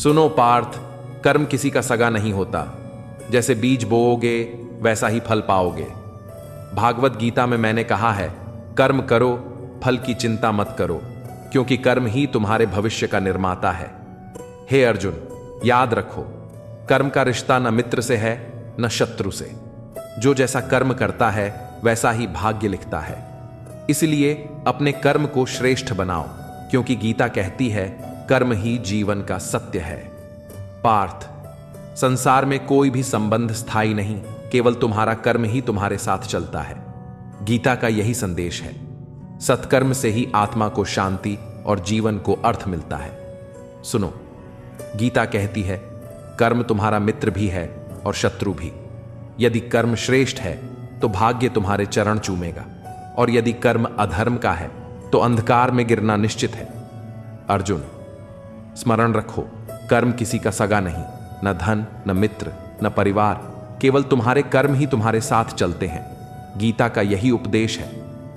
सुनो पार्थ, कर्म किसी का सगा नहीं होता। जैसे बीज बोओगे वैसा ही फल पाओगे। भागवत गीता में मैंने कहा है, कर्म करो, फल की चिंता मत करो, क्योंकि कर्म ही तुम्हारे भविष्य का निर्माता है। हे अर्जुन, याद रखो, कर्म का रिश्ता न मित्र से है न शत्रु से। जो जैसा कर्म करता है वैसा ही भाग्य लिखता है। इसलिए अपने कर्म को श्रेष्ठ बनाओ, क्योंकि गीता कहती है कर्म ही जीवन का सत्य है। पार्थ, संसार में कोई भी संबंध स्थायी नहीं, केवल तुम्हारा कर्म ही तुम्हारे साथ चलता है। गीता का यही संदेश है। सत्कर्म से ही आत्मा को शांति और जीवन को अर्थ मिलता है। सुनो, गीता कहती है कर्म तुम्हारा मित्र भी है और शत्रु भी। यदि कर्म श्रेष्ठ है तो भाग्य तुम्हारे चरण चूमेगा, और यदि कर्म अधर्म का है तो अंधकार में गिरना निश्चित है। अर्जुन, स्मरण रखो, कर्म किसी का सगा नहीं, न धन, न मित्र, न परिवार, केवल तुम्हारे कर्म ही तुम्हारे साथ चलते हैं। गीता का यही उपदेश है,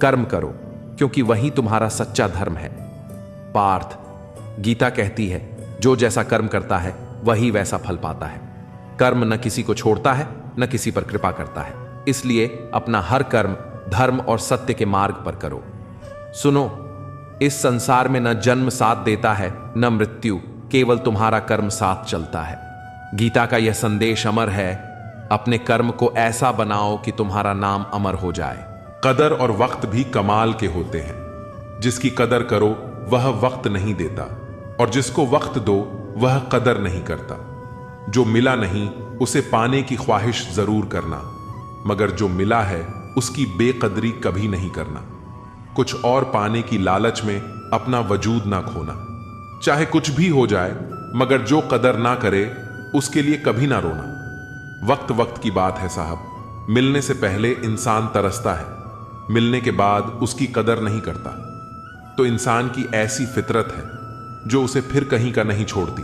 कर्म करो, क्योंकि वही तुम्हारा सच्चा धर्म है। पार्थ, गीता कहती है जो जैसा कर्म करता है वही वैसा फल पाता है। कर्म न किसी को छोड़ता है न किसी पर कृपा करता है। इसलिए अपना हर कर्म धर्म और सत्य के मार्ग पर करो। सुनो, इस संसार में न जन्म साथ देता है न मृत्यु, केवल तुम्हारा कर्म साथ चलता है। गीता का यह संदेश अमर है, अपने कर्म को ऐसा बनाओ कि तुम्हारा नाम अमर हो जाए। कदर और वक्त भी कमाल के होते हैं। जिसकी कदर करो वह वक्त नहीं देता, और जिसको वक्त दो वह कदर नहीं करता। जो मिला नहीं उसे पाने की ख्वाहिश जरूर करना, मगर जो मिला है उसकी बेकदरी कभी नहीं करना। कुछ और पाने की लालच में अपना वजूद ना खोना। चाहे कुछ भी हो जाए, मगर जो कदर ना करे उसके लिए कभी ना रोना। वक्त वक्त की बात है साहब। मिलने से पहले इंसान तरसता है, मिलने के बाद उसकी कदर नहीं करता। तो इंसान की ऐसी फितरत है जो उसे फिर कहीं का नहीं छोड़ती।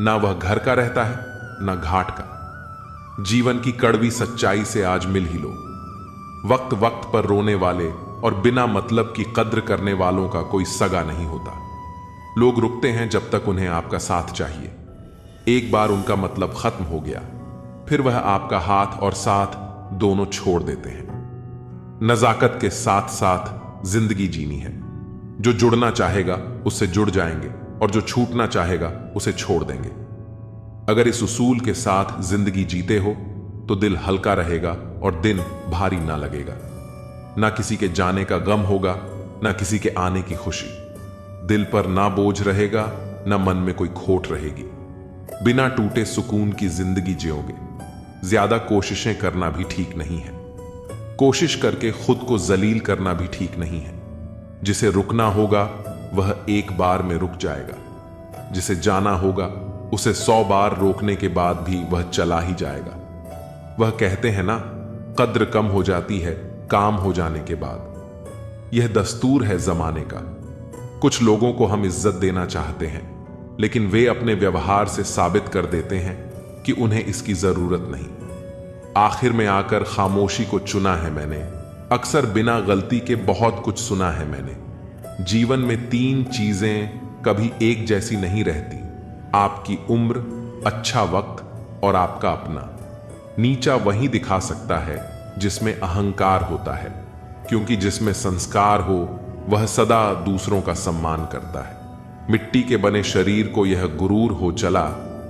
ना वह घर का रहता है ना घाट का। जीवन की कड़वी सच्चाई से आज मिल ही लो। वक्त वक्त पर रोने वाले और बिना मतलब की कद्र करने वालों का कोई सगा नहीं होता। लोग रुकते हैं जब तक उन्हें आपका साथ चाहिए। एक बार उनका मतलब खत्म हो गया, फिर वह आपका हाथ और साथ दोनों छोड़ देते हैं। नजाकत के साथ साथ जिंदगी जीनी है। जो जुड़ना चाहेगा उससे जुड़ जाएंगे, और जो छूटना चाहेगा उसे छोड़ देंगे। अगर इस उसूल के साथ जिंदगी जीते हो तो दिल हल्का रहेगा और दिन भारी ना लगेगा। ना किसी के जाने का गम होगा, ना किसी के आने की खुशी। दिल पर ना बोझ रहेगा, ना मन में कोई खोट रहेगी। बिना टूटे सुकून की जिंदगी जियोगे। ज्यादा कोशिशें करना भी ठीक नहीं है। कोशिश करके खुद को जलील करना भी ठीक नहीं है। जिसे रुकना होगा वह एक बार में रुक जाएगा। जिसे जाना होगा उसे 100 बार रोकने के बाद भी वह चला ही जाएगा। वह कहते हैं ना, कद्र कम हो जाती है काम हो जाने के बाद। यह दस्तूर है जमाने का। कुछ लोगों को हम इज्जत देना चाहते हैं, लेकिन वे अपने व्यवहार से साबित कर देते हैं कि उन्हें इसकी जरूरत नहीं। आखिर में आकर खामोशी को चुना है मैंने। अक्सर बिना गलती के बहुत कुछ सुना है मैंने। जीवन में 3 चीजें कभी एक जैसी नहीं रहती। आपकी उम्र, अच्छा वक्त और आपका अपना। नीचा वही दिखा सकता है जिसमें अहंकार होता है, क्योंकि जिसमें संस्कार हो वह सदा दूसरों का सम्मान करता है। मिट्टी के बने शरीर को यह गुरूर हो चला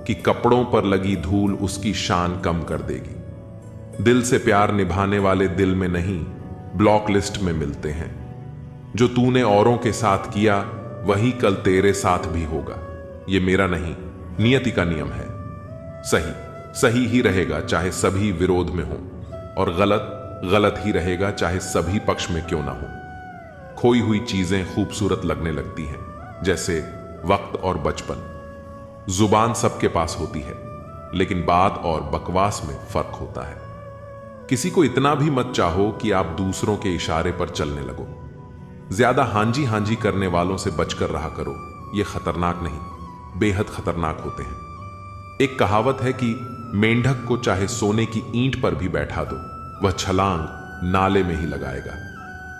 कि कपड़ों पर लगी धूल उसकी शान कम कर देगी। दिल से प्यार निभाने वाले दिल में नहीं, ब्लॉक लिस्ट में मिलते हैं। जो तूने औरों के साथ किया वही कल तेरे साथ भी होगा। ये मेरा नहीं, नियति का नियम है। सही सही ही रहेगा चाहे सभी विरोध में हो, और गलत गलत ही रहेगा चाहे सभी पक्ष में क्यों ना हो। खोई हुई चीजें खूबसूरत लगने लगती हैं, जैसे वक्त और बचपन। जुबान सबके पास होती है, लेकिन बात और बकवास में फर्क होता है। किसी को इतना भी मत चाहो कि आप दूसरों के इशारे पर चलने लगो। ज्यादा हांजी हांजी करने वालों से बचकर रहा करो। ये खतरनाक नहीं, बेहद खतरनाक होते हैं। एक कहावत है कि मेंढक को चाहे सोने की ईंट पर भी बैठा दो, वह छलांग नाले में ही लगाएगा।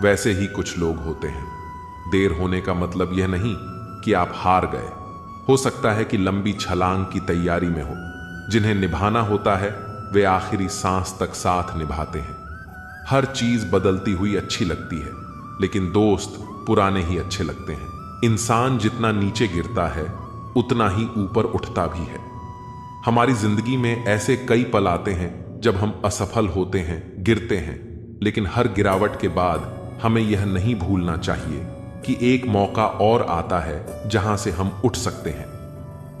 वैसे ही कुछ लोग होते हैं। देर होने का मतलब यह नहीं कि आप हार गए, हो सकता है कि लंबी छलांग की तैयारी में हो। जिन्हें निभाना होता है वे आखिरी सांस तक साथ निभाते हैं। हर चीज बदलती हुई अच्छी लगती है, लेकिन दोस्त पुराने ही अच्छे लगते हैं। इंसान जितना नीचे गिरता है उतना ही ऊपर उठता भी है। हमारी जिंदगी में ऐसे कई पल आते हैं जब हम असफल होते हैं, गिरते हैं, लेकिन हर गिरावट के बाद हमें यह नहीं भूलना चाहिए कि एक मौका और आता है जहां से हम उठ सकते हैं।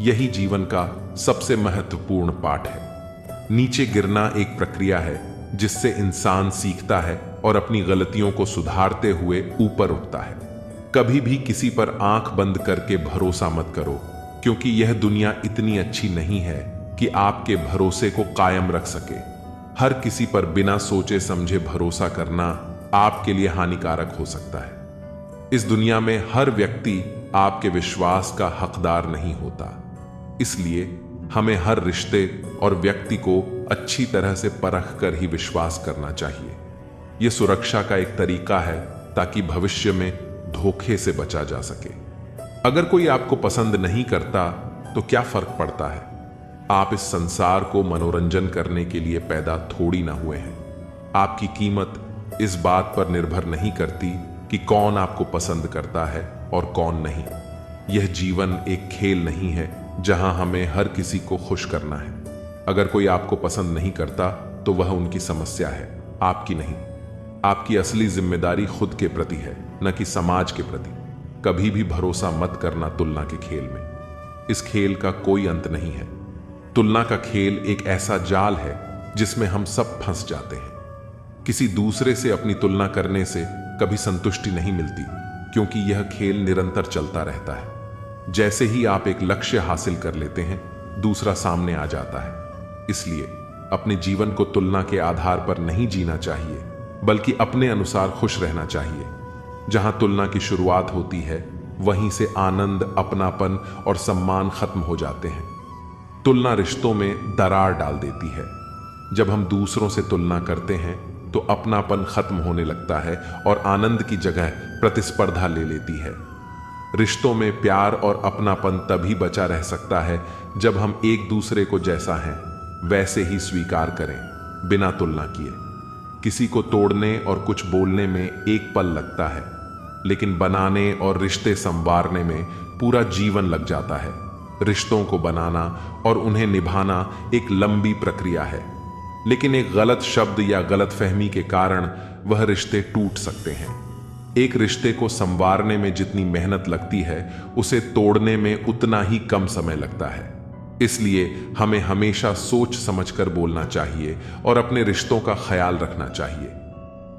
यही जीवन का सबसे महत्वपूर्ण पाठ है। नीचे गिरना एक प्रक्रिया है जिससे इंसान सीखता है और अपनी गलतियों को सुधारते हुए ऊपर उठता है। कभी भी किसी पर आंख बंद करके भरोसा मत करो, क्योंकि यह दुनिया इतनी अच्छी नहीं है कि आपके भरोसे को कायम रख सके। हर किसी पर बिना सोचे समझे भरोसा करना आपके लिए हानिकारक हो सकता है। इस दुनिया में हर व्यक्ति आपके विश्वास का हकदार नहीं होता, इसलिए हमें हर रिश्ते और व्यक्ति को अच्छी तरह से परख कर ही विश्वास करना चाहिए। यह सुरक्षा का एक तरीका है ताकि भविष्य में धोखे से बचा जा सके। अगर कोई आपको पसंद नहीं करता तो क्या फर्क पड़ता है? आप इस संसार को मनोरंजन करने के लिए पैदा थोड़ी ना हुए हैं। आपकी कीमत इस बात पर निर्भर नहीं करती कि कौन आपको पसंद करता है और कौन नहीं। यह जीवन एक खेल नहीं है जहां हमें हर किसी को खुश करना है। अगर कोई आपको पसंद नहीं करता तो वह उनकी समस्या है, आपकी नहीं। आपकी असली जिम्मेदारी खुद के प्रति है, न कि समाज के प्रति। कभी भी भरोसा मत करना तुलना के खेल में। इस खेल का कोई अंत नहीं है। तुलना का खेल एक ऐसा जाल है जिसमें हम सब फंस जाते हैं। किसी दूसरे से अपनी तुलना करने से कभी संतुष्टि नहीं मिलती, क्योंकि यह खेल निरंतर चलता रहता है। जैसे ही आप एक लक्ष्य हासिल कर लेते हैं, दूसरा सामने आ जाता है। इसलिए अपने जीवन को तुलना के आधार पर नहीं जीना चाहिए, बल्कि अपने अनुसार खुश रहना चाहिए। जहां तुलना की शुरुआत होती है, वहीं से आनंद, अपनापन और सम्मान खत्म हो जाते हैं। तुलना रिश्तों में दरार डाल देती है। जब हम दूसरों से तुलना करते हैं तो अपनापन खत्म होने लगता है और आनंद की जगह प्रतिस्पर्धा ले लेती है। रिश्तों में प्यार और अपनापन तभी बचा रह सकता है जब हम एक दूसरे को जैसा हैं वैसे ही स्वीकार करें, बिना तुलना किए। किसी को तोड़ने और कुछ बोलने में एक पल लगता है, लेकिन बनाने और रिश्ते संवारने में पूरा जीवन लग जाता है। रिश्तों को बनाना और उन्हें निभाना एक लंबी प्रक्रिया है, लेकिन एक गलत शब्द या गलतफहमी के कारण वह रिश्ते टूट सकते हैं। एक रिश्ते को संवारने में जितनी मेहनत लगती है, उसे तोड़ने में उतना ही कम समय लगता है। इसलिए हमें हमेशा सोच समझकर बोलना चाहिए और अपने रिश्तों का ख्याल रखना चाहिए।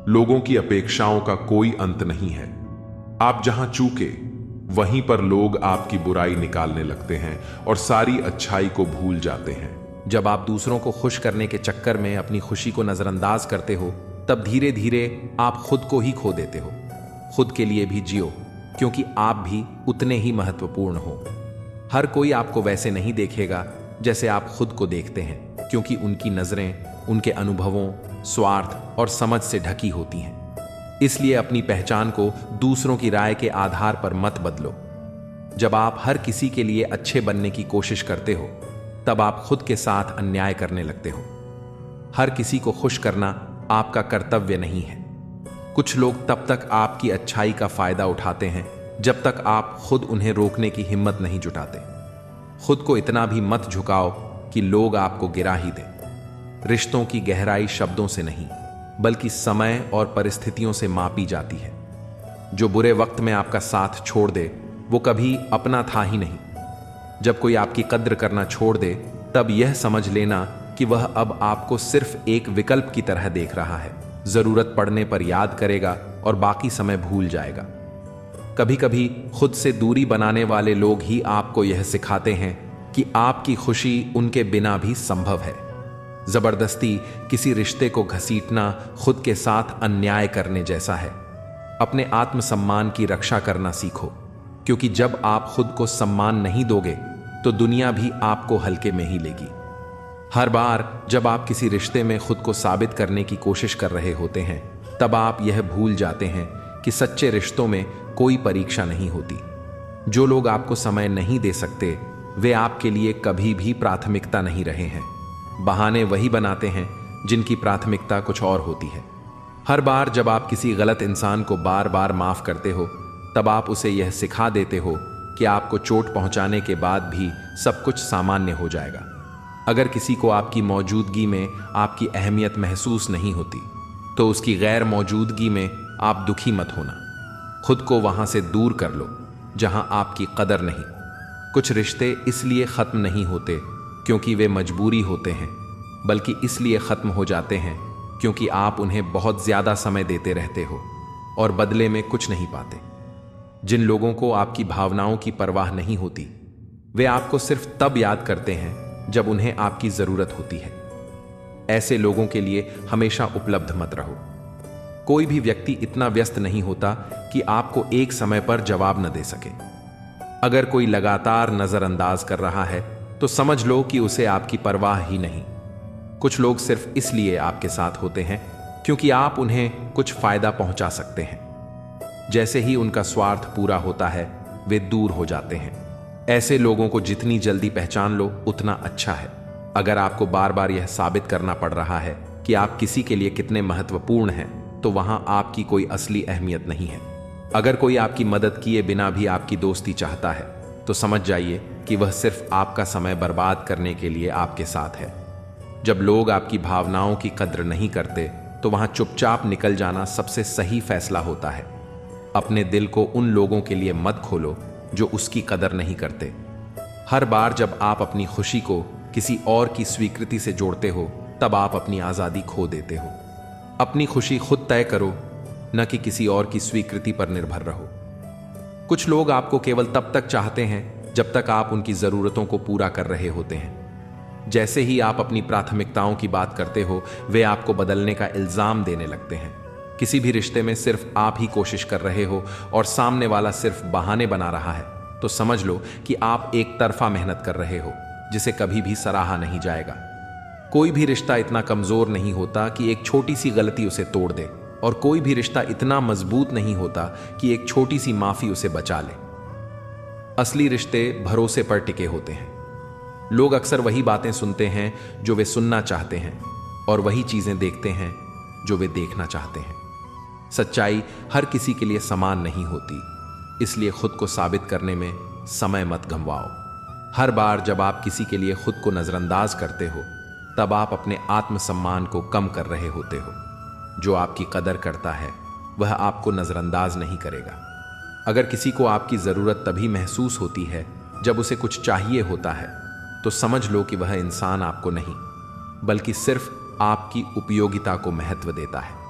लोगों की अपेक्षाओं का कोई अंत नहीं है। आप जहां चूके, वहीं पर लोग आपकी बुराई निकालने लगते हैं और सारी अच्छाई को भूल जाते हैं। जब आप दूसरों को खुश करने के चक्कर में अपनी खुशी को नजरअंदाज करते हो, तब धीरे धीरे आप खुद को ही खो देते हो। खुद के लिए भी जियो, क्योंकि आप भी उतने ही महत्वपूर्ण हो। हर कोई आपको वैसे नहीं देखेगा जैसे आप खुद को देखते हैं, क्योंकि उनकी नजरें उनके अनुभवों, स्वार्थ और समझ से ढकी होती हैं। इसलिए अपनी पहचान को दूसरों की राय के आधार पर मत बदलो। जब आप हर किसी के लिए अच्छे बनने की कोशिश करते हो, तब आप खुद के साथ अन्याय करने लगते हो। हर किसी को खुश करना आपका कर्तव्य नहीं है। कुछ लोग तब तक आपकी अच्छाई का फायदा उठाते हैं जब तक आप खुद उन्हें रोकने की हिम्मत नहीं जुटाते। खुद को इतना भी मत झुकाओ कि लोग आपको गिरा ही दें। रिश्तों की गहराई शब्दों से नहीं, बल्कि समय और परिस्थितियों से मापी जाती है। जो बुरे वक्त में आपका साथ छोड़ दे, वो कभी अपना था ही नहीं। जब कोई आपकी कद्र करना छोड़ दे, तब यह समझ लेना कि वह अब आपको सिर्फ एक विकल्प की तरह देख रहा है। जरूरत पड़ने पर याद करेगा और बाकी समय भूल जाएगा। कभी कभी खुद से दूरी बनाने वाले लोग ही आपको यह सिखाते हैं कि आपकी खुशी उनके बिना भी संभव है। जबरदस्ती किसी रिश्ते को घसीटना खुद के साथ अन्याय करने जैसा है। अपने आत्मसम्मान की रक्षा करना सीखो, क्योंकि जब आप खुद को सम्मान नहीं दोगे तो दुनिया भी आपको हल्के में ही लेगी। हर बार जब आप किसी रिश्ते में खुद को साबित करने की कोशिश कर रहे होते हैं, तब आप यह भूल जाते हैं कि सच्चे रिश्तों में कोई परीक्षा नहीं होती। जो लोग आपको समय नहीं दे सकते वे आपके लिए कभी भी प्राथमिकता नहीं रहे हैं। बहाने वही बनाते हैं जिनकी प्राथमिकता कुछ और होती है। हर बार जब आप किसी गलत इंसान को बार बार माफ करते हो तब आप उसे यह सिखा देते हो कि आपको चोट पहुंचाने के बाद भी सब कुछ सामान्य हो जाएगा। अगर किसी को आपकी मौजूदगी में आपकी अहमियत महसूस नहीं होती तो उसकी गैर मौजूदगी में आप दुखी मत होना। खुद को वहां से दूर कर लो जहां आपकी कदर नहीं। कुछ रिश्ते इसलिए खत्म नहीं होते क्योंकि वे मजबूरी होते हैं, बल्कि इसलिए खत्म हो जाते हैं क्योंकि आप उन्हें बहुत ज्यादा समय देते रहते हो और बदले में कुछ नहीं पाते। जिन लोगों को आपकी भावनाओं की परवाह नहीं होती वे आपको सिर्फ तब याद करते हैं जब उन्हें आपकी जरूरत होती है। ऐसे लोगों के लिए हमेशा उपलब्ध मत रहो। कोई भी व्यक्ति इतना व्यस्त नहीं होता कि आपको एक समय पर जवाब न दे सके। अगर कोई लगातार नजरअंदाज कर रहा है तो समझ लो कि उसे आपकी परवाह ही नहीं। कुछ लोग सिर्फ इसलिए आपके साथ होते हैं क्योंकि आप उन्हें कुछ फायदा पहुंचा सकते हैं। जैसे ही उनका स्वार्थ पूरा होता है वे दूर हो जाते हैं। ऐसे लोगों को जितनी जल्दी पहचान लो उतना अच्छा है। अगर आपको बार बार यह साबित करना पड़ रहा है कि आप किसी के लिए कितने महत्वपूर्ण हैं तो वहां आपकी कोई असली अहमियत नहीं है। अगर कोई आपकी मदद किए बिना भी आपकी दोस्ती चाहता है तो समझ जाइए कि वह सिर्फ आपका समय बर्बाद करने के लिए आपके साथ है। जब लोग आपकी भावनाओं की कद्र नहीं करते तो वहां चुपचाप निकल जाना सबसे सही फैसला होता है। अपने दिल को उन लोगों के लिए मत खोलो जो उसकी कदर नहीं करते। हर बार जब आप अपनी खुशी को किसी और की स्वीकृति से जोड़ते हो तब आप अपनी आजादी खो देते हो। अपनी खुशी खुद तय करो, न कि किसी और की स्वीकृति पर निर्भर रहो। कुछ लोग आपको केवल तब तक चाहते हैं जब तक आप उनकी जरूरतों को पूरा कर रहे होते हैं। जैसे ही आप अपनी प्राथमिकताओं की बात करते हो वे आपको बदलने का इल्जाम देने लगते हैं। किसी भी रिश्ते में सिर्फ आप ही कोशिश कर रहे हो और सामने वाला सिर्फ बहाने बना रहा है तो समझ लो कि आप एक तरफा मेहनत कर रहे हो जिसे कभी भी सराहा नहीं जाएगा। कोई भी रिश्ता इतना कमजोर नहीं होता कि एक छोटी सी गलती उसे तोड़ दे, और कोई भी रिश्ता इतना मजबूत नहीं होता कि एक छोटी सी माफी उसे बचा ले। असली रिश्ते भरोसे पर टिके होते हैं। लोग अक्सर वही बातें सुनते हैं जो वे सुनना चाहते हैं और वही चीजें देखते हैं जो वे देखना चाहते हैं। सच्चाई हर किसी के लिए समान नहीं होती, इसलिए खुद को साबित करने में समय मत गंवाओ। हर बार जब आप किसी के लिए खुद को नजरअंदाज करते हो तब आप अपने आत्मसम्मान को कम कर रहे होते हो। जो आपकी कदर करता है वह आपको नजरअंदाज नहीं करेगा। अगर किसी को आपकी जरूरत तभी महसूस होती है जब उसे कुछ चाहिए होता है तो समझ लो कि वह इंसान आपको नहीं बल्कि सिर्फ आपकी उपयोगिता को महत्व देता है।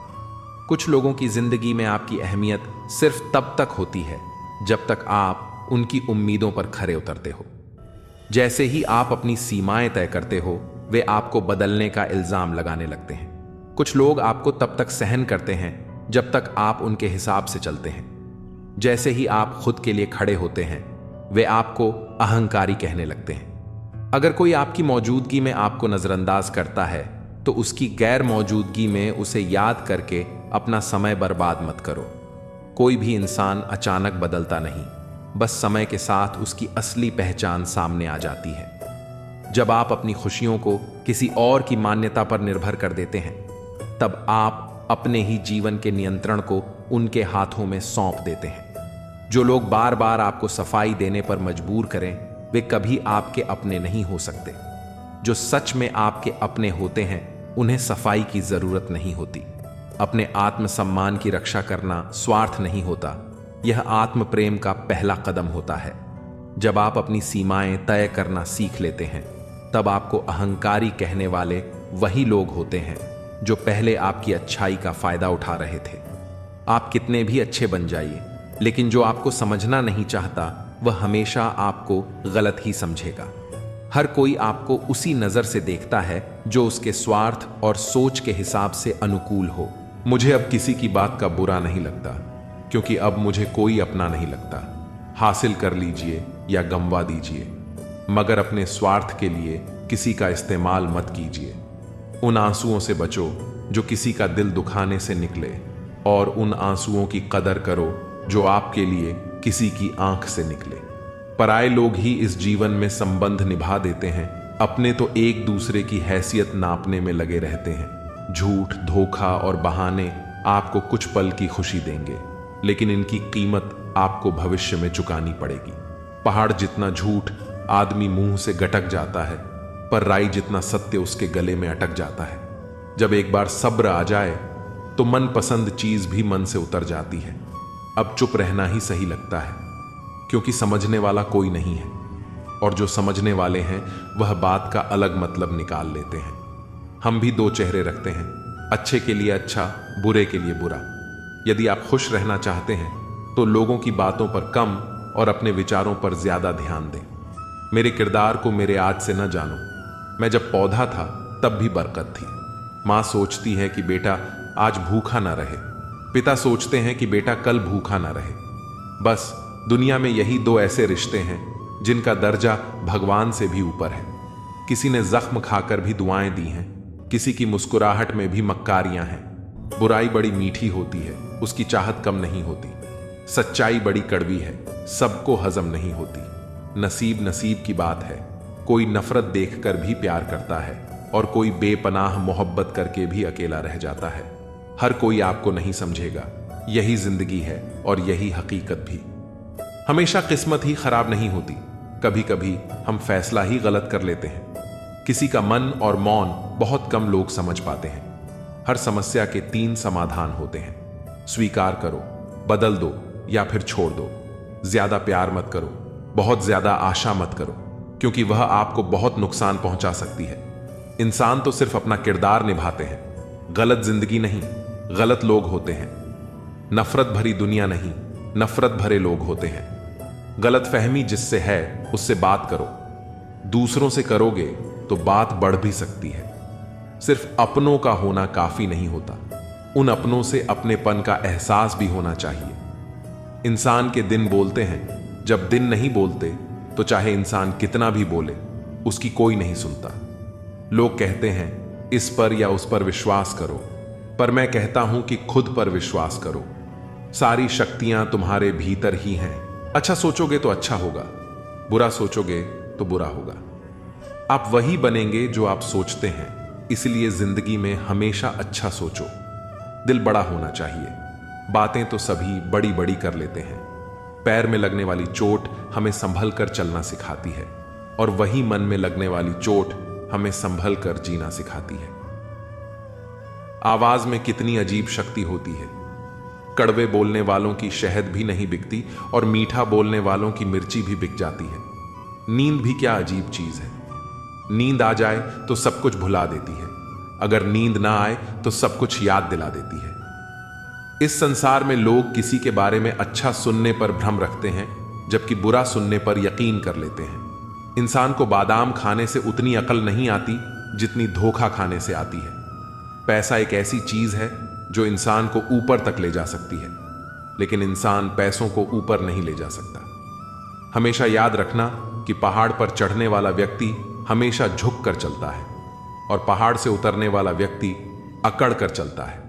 कुछ लोगों की जिंदगी में आपकी अहमियत सिर्फ तब तक होती है जब तक आप उनकी उम्मीदों पर खरे उतरते हो। जैसे ही आप अपनी सीमाएं तय करते हो वे आपको बदलने का इल्जाम लगाने लगते हैं। कुछ लोग आपको तब तक सहन करते हैं जब तक आप उनके हिसाब से चलते हैं। जैसे ही आप खुद के लिए खड़े होते हैं वे आपको अहंकारी कहने लगते हैं। अगर कोई आपकी मौजूदगी में आपको नजरअंदाज करता है तो उसकी गैर मौजूदगी में उसे याद करके अपना समय बर्बाद मत करो। कोई भी इंसान अचानक बदलता नहीं, बस समय के साथ उसकी असली पहचान सामने आ जाती है। जब आप अपनी खुशियों को किसी और की मान्यता पर निर्भर कर देते हैं तब आप अपने ही जीवन के नियंत्रण को उनके हाथों में सौंप देते हैं। जो लोग बार बार आपको सफाई देने पर मजबूर करें वे कभी आपके अपने नहीं हो सकते। जो सच में आपके अपने होते हैं उन्हें सफाई की जरूरत नहीं होती। अपने आत्मसम्मान की रक्षा करना स्वार्थ नहीं होता, यह आत्म प्रेम का पहला कदम होता है। जब आप अपनी सीमाएं तय करना सीख लेते हैं तब आपको अहंकारी कहने वाले वही लोग होते हैं जो पहले आपकी अच्छाई का फायदा उठा रहे थे। आप कितने भी अच्छे बन जाइए, लेकिन जो आपको समझना नहीं चाहता वह हमेशा आपको गलत ही समझेगा। हर कोई आपको उसी नजर से देखता है जो उसके स्वार्थ और सोच के हिसाब से अनुकूल हो। मुझे अब किसी की बात का बुरा नहीं लगता क्योंकि अब मुझे कोई अपना नहीं लगता। हासिल कर लीजिए या गंवा दीजिए, मगर अपने स्वार्थ के लिए किसी का इस्तेमाल मत कीजिए। उन आंसुओं से बचो जो किसी का दिल दुखाने से निकले, और उन आंसुओं की कदर करो जो आपके लिए किसी की आंख से निकले। पराये लोग ही इस जीवन में संबंध निभा देते हैं, अपने तो एक दूसरे की हैसियत नापने में लगे रहते हैं। झूठ, धोखा और बहाने आपको कुछ पल की खुशी देंगे, लेकिन इनकी कीमत आपको भविष्य में चुकानी पड़ेगी। पहाड़ जितना झूठ आदमी मुंह से गटक जाता है, पर राई जितना सत्य उसके गले में अटक जाता है। जब एक बार सब्र आ जाए तो मनपसंद चीज भी मन से उतर जाती है। अब चुप रहना ही सही लगता है, क्योंकि समझने वाला कोई नहीं है, और जो समझने वाले हैं वह बात का अलग मतलब निकाल लेते हैं। हम भी दो चेहरे रखते हैं, अच्छे के लिए अच्छा, बुरे के लिए बुरा। यदि आप खुश रहना चाहते हैं तो लोगों की बातों पर कम और अपने विचारों पर ज्यादा ध्यान दें। मेरे किरदार को मेरे आज से न जानो। मैं जब पौधा था तब भी बरकत थी। माँ सोचती है कि बेटा आज भूखा ना रहे, पिता सोचते हैं कि बेटा कल भूखा ना रहे। बस दुनिया में यही दो ऐसे रिश्ते हैं जिनका दर्जा भगवान से भी ऊपर है। किसी ने जख्म खाकर भी दुआएं दी हैं, किसी की मुस्कुराहट में भी मक्कारियां हैं। बुराई बड़ी मीठी होती है, उसकी चाहत कम नहीं होती। सच्चाई बड़ी कड़वी है, सबको हजम नहीं होती। नसीब नसीब की बात है। कोई नफरत देखकर भी प्यार करता है, और कोई बेपनाह मोहब्बत करके भी अकेला रह जाता है। हर कोई आपको नहीं समझेगा, यही जिंदगी है और यही हकीकत भी। हमेशा किस्मत ही खराब नहीं होती, कभी कभी हम फैसला ही गलत कर लेते हैं। किसी का मन और मौन बहुत कम लोग समझ पाते हैं। हर समस्या के 3 समाधान होते हैं। स्वीकार करो, बदल दो या फिर छोड़ दो। ज्यादा प्यार मत करो, बहुत ज्यादा आशा मत करो, क्योंकि वह आपको बहुत नुकसान पहुंचा सकती है। इंसान तो सिर्फ अपना किरदार निभाते हैं, गलत जिंदगी नहीं, गलत लोग होते हैं। नफरत भरी दुनिया नहीं, नफरत भरे लोग होते हैं। गलत फहमी जिससे है उससे बात करो। दूसरों से करोगे तो बात बढ़ भी सकती है। सिर्फ अपनों का होना काफी नहीं होता, उन अपनों से अपनेपन का एहसास भी होना चाहिए। इंसान के दिन बोलते हैं, जब दिन नहीं बोलते तो चाहे इंसान कितना भी बोले उसकी कोई नहीं सुनता। लोग कहते हैं इस पर या उस पर विश्वास करो, पर मैं कहता हूं कि खुद पर विश्वास करो। सारी शक्तियां तुम्हारे भीतर ही हैं। अच्छा सोचोगे तो अच्छा होगा, बुरा सोचोगे तो बुरा होगा। आप वही बनेंगे जो आप सोचते हैं, इसलिए जिंदगी में हमेशा अच्छा सोचो। दिल बड़ा होना चाहिए। बातें तो सभी बड़ी बड़ी कर लेते हैं। पैर में लगने वाली चोट हमें संभल कर चलना सिखाती है, और वही मन में लगने वाली चोट हमें संभल कर जीना सिखाती है। आवाज में कितनी अजीब शक्ति होती है। कड़वे बोलने वालों की शहद भी नहीं बिकती, और मीठा बोलने वालों की मिर्ची भी बिक जाती है। नींद भी क्या अजीब चीज है। नींद आ जाए तो सब कुछ भुला देती है, अगर नींद ना आए तो सब कुछ याद दिला देती है। इस संसार में लोग किसी के बारे में अच्छा सुनने पर भ्रम रखते हैं, जबकि बुरा सुनने पर यकीन कर लेते हैं। इंसान को बादाम खाने से उतनी अकल नहीं आती जितनी धोखा खाने से आती है। पैसा एक ऐसी चीज है जो इंसान को ऊपर तक ले जा सकती है, लेकिन इंसान पैसों को ऊपर नहीं ले जा सकता। हमेशा याद रखना कि पहाड़ पर चढ़ने वाला व्यक्ति हमेशा झुक कर चलता है, और पहाड़ से उतरने वाला व्यक्ति अकड़ कर चलता है।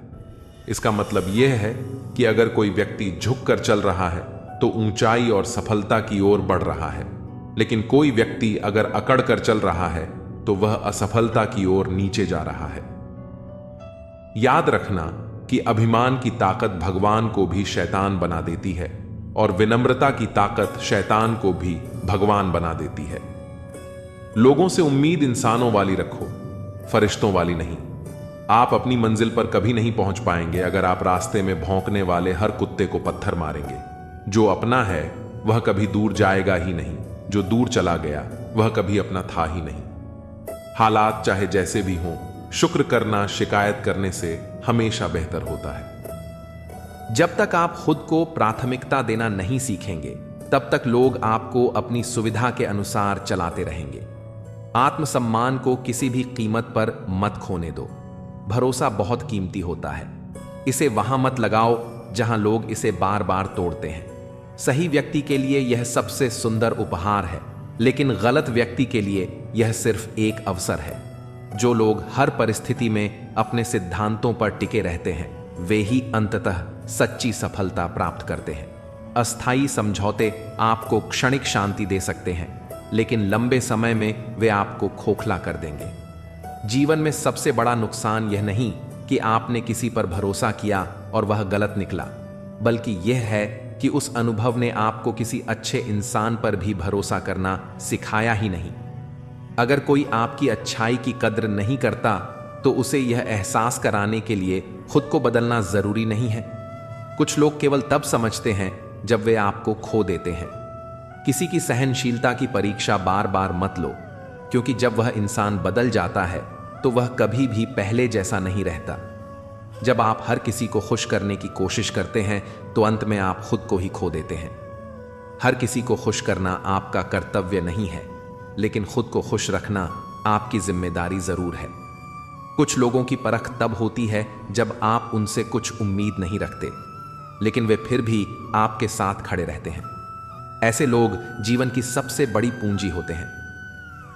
इसका मतलब यह है कि अगर कोई व्यक्ति झुक कर चल रहा है तो ऊंचाई और सफलता की ओर बढ़ रहा है, लेकिन कोई व्यक्ति अगर अकड़ कर चल रहा है तो वह असफलता की ओर नीचे जा रहा है। याद रखना कि अभिमान की ताकत भगवान को भी शैतान बना देती है, और विनम्रता की ताकत शैतान को भी भगवान बना देती है। लोगों से उम्मीद इंसानों वाली रखो, फरिश्तों वाली नहीं। आप अपनी मंजिल पर कभी नहीं पहुंच पाएंगे अगर आप रास्ते में भौंकने वाले हर कुत्ते को पत्थर मारेंगे। जो अपना है वह कभी दूर जाएगा ही नहीं, जो दूर चला गया वह कभी अपना था ही नहीं। हालात चाहे जैसे भी हों, शुक्र करना शिकायत करने से हमेशा बेहतर होता है। जब तक आप खुद को प्राथमिकता देना नहीं सीखेंगे, तब तक लोग आपको अपनी सुविधा के अनुसार चलाते रहेंगे। आत्मसम्मान को किसी भी कीमत पर मत खोने दो। भरोसा बहुत कीमती होता है, इसे वहां मत लगाओ जहां लोग इसे बार बार तोड़ते हैं। सही व्यक्ति के लिए यह सबसे सुंदर उपहार है, लेकिन गलत व्यक्ति के लिए यह सिर्फ एक अवसर है। जो लोग हर परिस्थिति में अपने सिद्धांतों पर टिके रहते हैं, वे ही अंततः सच्ची सफलता प्राप्त करते हैं। अस्थायी समझौते आपको क्षणिक शांति दे सकते हैं, लेकिन लंबे समय में वे आपको खोखला कर देंगे। जीवन में सबसे बड़ा नुकसान यह नहीं कि आपने किसी पर भरोसा किया और वह गलत निकला, बल्कि यह है कि उस अनुभव ने आपको किसी अच्छे इंसान पर भी भरोसा करना सिखाया ही नहीं। अगर कोई आपकी अच्छाई की कद्र नहीं करता तो उसे यह एहसास कराने के लिए खुद को बदलना जरूरी नहीं है। कुछ लोग केवल तब समझते हैं जब वे आपको खो देते हैं। किसी की सहनशीलता की परीक्षा बार बार मत लो, क्योंकि जब वह इंसान बदल जाता है तो वह कभी भी पहले जैसा नहीं रहता। जब आप हर किसी को खुश करने की कोशिश करते हैं तो अंत में आप खुद को ही खो देते हैं। हर किसी को खुश करना आपका कर्तव्य नहीं है, लेकिन खुद को खुश रखना आपकी जिम्मेदारी जरूर है। कुछ लोगों की परख तब होती है जब आप उनसे कुछ उम्मीद नहीं रखते, लेकिन वे फिर भी आपके साथ खड़े रहते हैं। ऐसे लोग जीवन की सबसे बड़ी पूंजी होते हैं।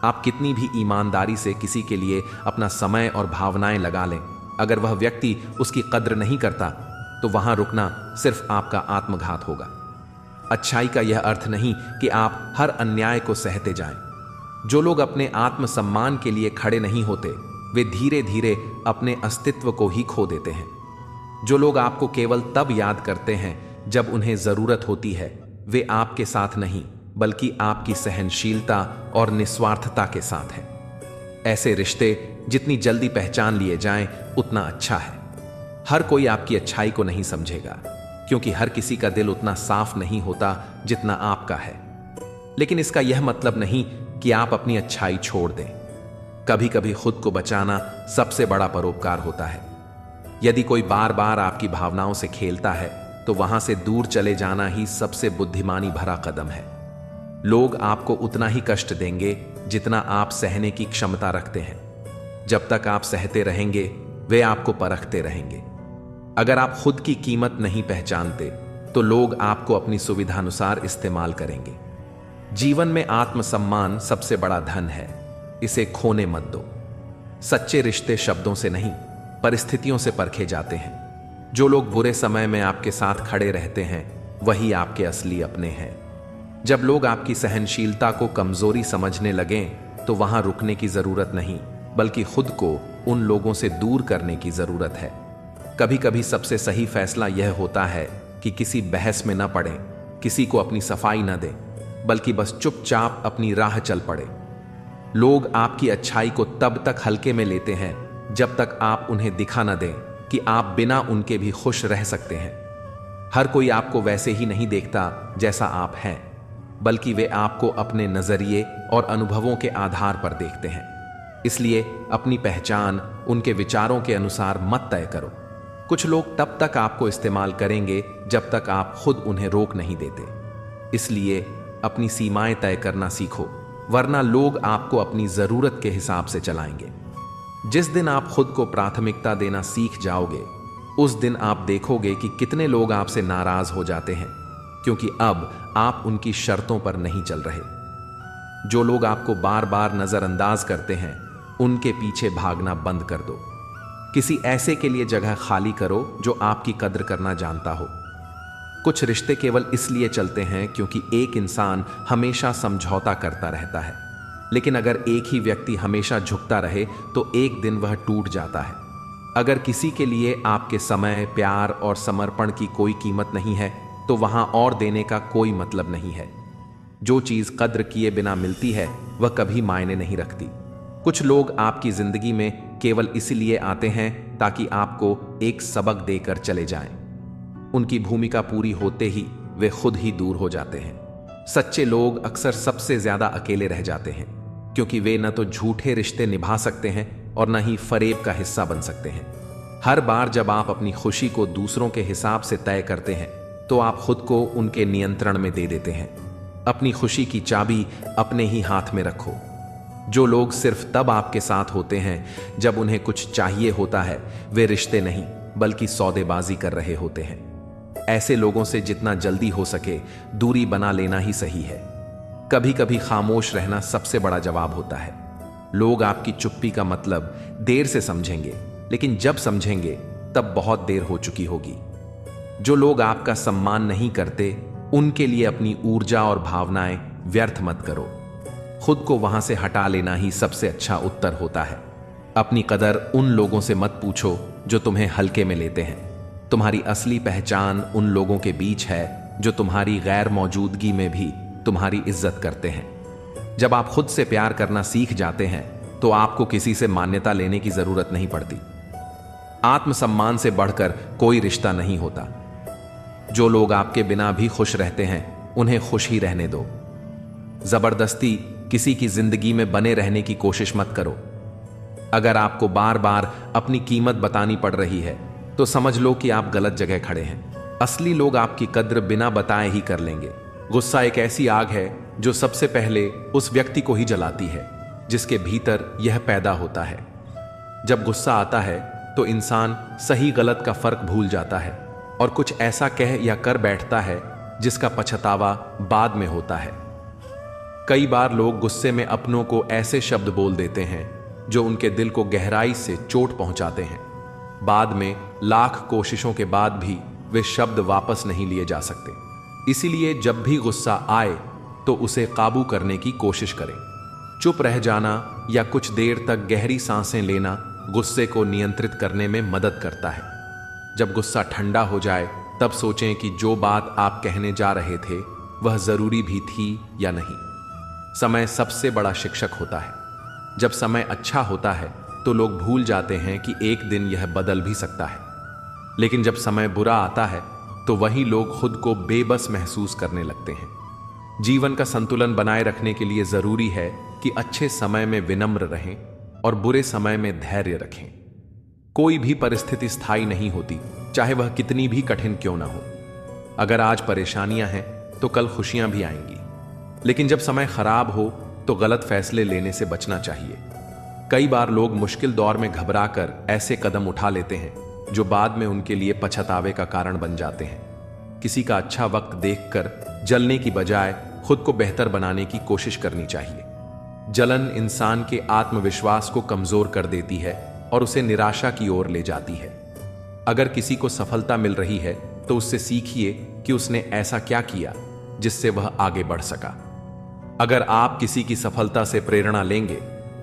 आप कितनी भी ईमानदारी से किसी के लिए अपना समय और भावनाएं लगा लें, अगर वह व्यक्ति उसकी कद्र नहीं करता तो वहां रुकना सिर्फ आपका आत्मघात होगा। अच्छाई का यह अर्थ नहीं कि आप हर अन्याय को सहते जाएं। जो लोग अपने आत्मसम्मान के लिए खड़े नहीं होते, वे धीरे धीरे अपने अस्तित्व को ही खो देते हैं। जो लोग आपको केवल तब याद करते हैं जब उन्हें जरूरत होती है, वे आपके साथ नहीं बल्कि आपकी सहनशीलता और निस्वार्थता के साथ हैं। ऐसे रिश्ते जितनी जल्दी पहचान लिए जाएं उतना अच्छा है। हर कोई आपकी अच्छाई को नहीं समझेगा, क्योंकि हर किसी का दिल उतना साफ नहीं होता जितना आपका है। लेकिन इसका यह मतलब नहीं कि आप अपनी अच्छाई छोड़ दें। कभी कभी खुद को बचाना सबसे बड़ा परोपकार होता है। यदि कोई बार बार आपकी भावनाओं से खेलता है तो वहां से दूर चले जाना ही सबसे बुद्धिमानी भरा कदम है। लोग आपको उतना ही कष्ट देंगे जितना आप सहने की क्षमता रखते हैं। जब तक आप सहते रहेंगे, वे आपको परखते रहेंगे। अगर आप खुद की कीमत नहीं पहचानते तो लोग आपको अपनी सुविधानुसार इस्तेमाल करेंगे। जीवन में आत्मसम्मान सबसे बड़ा धन है, इसे खोने मत दो। सच्चे रिश्ते शब्दों से नहीं, परिस्थितियों से परखे जाते हैं। जो लोग बुरे समय में आपके साथ खड़े रहते हैं, वही आपके असली अपने हैं। जब लोग आपकी सहनशीलता को कमजोरी समझने लगें तो वहां रुकने की जरूरत नहीं, बल्कि खुद को उन लोगों से दूर करने की जरूरत है। कभी कभी सबसे सही फैसला यह होता है कि किसी बहस में न पड़ें, किसी को अपनी सफाई न दें, बल्कि बस चुपचाप अपनी राह चल पड़े। लोग आपकी अच्छाई को तब तक हल्के में लेते हैं जब तक आप उन्हें दिखा न दें कि आप बिना उनके भी खुश रह सकते हैं। हर कोई आपको वैसे ही नहीं देखता जैसा आप हैं, बल्कि वे आपको अपने नजरिए और अनुभवों के आधार पर देखते हैं। इसलिए अपनी पहचान उनके विचारों के अनुसार मत तय करो। कुछ लोग तब तक आपको इस्तेमाल करेंगे जब तक आप खुद उन्हें रोक नहीं देते। इसलिए अपनी सीमाएं तय करना सीखो, वरना लोग आपको अपनी जरूरत के हिसाब से चलाएंगे। जिस दिन आप खुद को प्राथमिकता देना सीख जाओगे, उस दिन आप देखोगे कि कितने लोग आपसे नाराज हो जाते हैं, क्योंकि अब आप उनकी शर्तों पर नहीं चल रहे। जो लोग आपको बार बार नजरअंदाज करते हैं, उनके पीछे भागना बंद कर दो। किसी ऐसे के लिए जगह खाली करो जो आपकी कद्र करना जानता हो। कुछ रिश्ते केवल इसलिए चलते हैं क्योंकि एक इंसान हमेशा समझौता करता रहता है, लेकिन अगर एक ही व्यक्ति हमेशा झुकता रहे तो एक दिन वह टूट जाता है। अगर किसी के लिए आपके समय, प्यार और समर्पण की कोई कीमत नहीं है तो वहां और देने का कोई मतलब नहीं है। जो चीज कद्र किए बिना मिलती है वह कभी मायने नहीं रखती। कुछ लोग आपकी जिंदगी में केवल इसलिए आते हैं ताकि आपको एक सबक देकर चले जाएं। उनकी भूमिका पूरी होते ही वे खुद ही दूर हो जाते हैं। सच्चे लोग अक्सर सबसे ज्यादा अकेले रह जाते हैं, क्योंकि वे न तो झूठे रिश्ते निभा सकते हैं और न ही फरेब का हिस्सा बन सकते हैं। हर बार जब आप अपनी खुशी को दूसरों के हिसाब से तय करते हैं तो आप खुद को उनके नियंत्रण में दे देते हैं। अपनी खुशी की चाबी अपने ही हाथ में रखो। जो लोग सिर्फ तब आपके साथ होते हैं जब उन्हें कुछ चाहिए होता है, वे रिश्ते नहीं बल्कि सौदेबाजी कर रहे होते हैं। ऐसे लोगों से जितना जल्दी हो सके दूरी बना लेना ही सही है। कभी कभी खामोश रहना सबसे बड़ा जवाब होता है। लोग आपकी चुप्पी का मतलब देर से समझेंगे, लेकिन जब समझेंगे तब बहुत देर हो चुकी होगी। जो लोग आपका सम्मान नहीं करते उनके लिए अपनी ऊर्जा और भावनाएं व्यर्थ मत करो। खुद को वहां से हटा लेना ही सबसे अच्छा उत्तर होता है। अपनी कदर उन लोगों से मत पूछो जो तुम्हें हल्के में लेते हैं। तुम्हारी असली पहचान उन लोगों के बीच है जो तुम्हारी गैर मौजूदगी में भी तुम्हारी इज्जत करते हैं। जब आप खुद से प्यार करना सीख जाते हैं तो आपको किसी से मान्यता लेने की जरूरत नहीं पड़ती। आत्मसम्मान से बढ़कर कोई रिश्ता नहीं होता। जो लोग आपके बिना भी खुश रहते हैं उन्हें खुश ही रहने दो। जबरदस्ती किसी की जिंदगी में बने रहने की कोशिश मत करो। अगर आपको बार बार अपनी कीमत बतानी पड़ रही है तो समझ लो कि आप गलत जगह खड़े हैं। असली लोग आपकी कद्र बिना बताए ही कर लेंगे। गुस्सा एक ऐसी आग है जो सबसे पहले उस व्यक्ति को ही जलाती है जिसके भीतर यह पैदा होता है। जब गुस्सा आता है तो इंसान सही गलत का फर्क भूल जाता है और कुछ ऐसा कह या कर बैठता है जिसका पछतावा बाद में होता है। कई बार लोग गुस्से में अपनों को ऐसे शब्द बोल देते हैं जो उनके दिल को गहराई से चोट पहुंचाते हैं। बाद में लाख कोशिशों के बाद भी वे शब्द वापस नहीं लिए जा सकते। इसीलिए जब भी गुस्सा आए तो उसे काबू करने की कोशिश करें। चुप रह जाना या कुछ देर तक गहरी सांसें लेना गुस्से को नियंत्रित करने में मदद करता है। जब गुस्सा ठंडा हो जाए तब सोचें कि जो बात आप कहने जा रहे थे वह जरूरी भी थी या नहीं। समय सबसे बड़ा शिक्षक होता है। जब समय अच्छा होता है तो लोग भूल जाते हैं कि एक दिन यह बदल भी सकता है, लेकिन जब समय बुरा आता है तो वही लोग खुद को बेबस महसूस करने लगते हैं। जीवन का संतुलन बनाए रखने के लिए जरूरी है कि अच्छे समय में विनम्र रहें और बुरे समय में धैर्य रखें। कोई भी परिस्थिति स्थायी नहीं होती, चाहे वह कितनी भी कठिन क्यों ना हो। अगर आज परेशानियां हैं तो कल खुशियां भी आएंगी, लेकिन जब समय खराब हो तो गलत फैसले लेने से बचना चाहिए। कई बार लोग मुश्किल दौर में घबराकर ऐसे कदम उठा लेते हैं जो बाद में उनके लिए पछतावे का कारण बन जाते हैं। किसी का अच्छा वक्त देखकर जलने की बजाय खुद को बेहतर बनाने की कोशिश करनी चाहिए। जलन इंसान के आत्मविश्वास को कमजोर कर देती है और उसे निराशा की ओर ले जाती है। अगर किसी को सफलता मिल रही है तो उससे सीखिए कि उसने ऐसा क्या किया जिससे वह आगे बढ़ सका। अगर आप किसी की सफलता से प्रेरणा लेंगे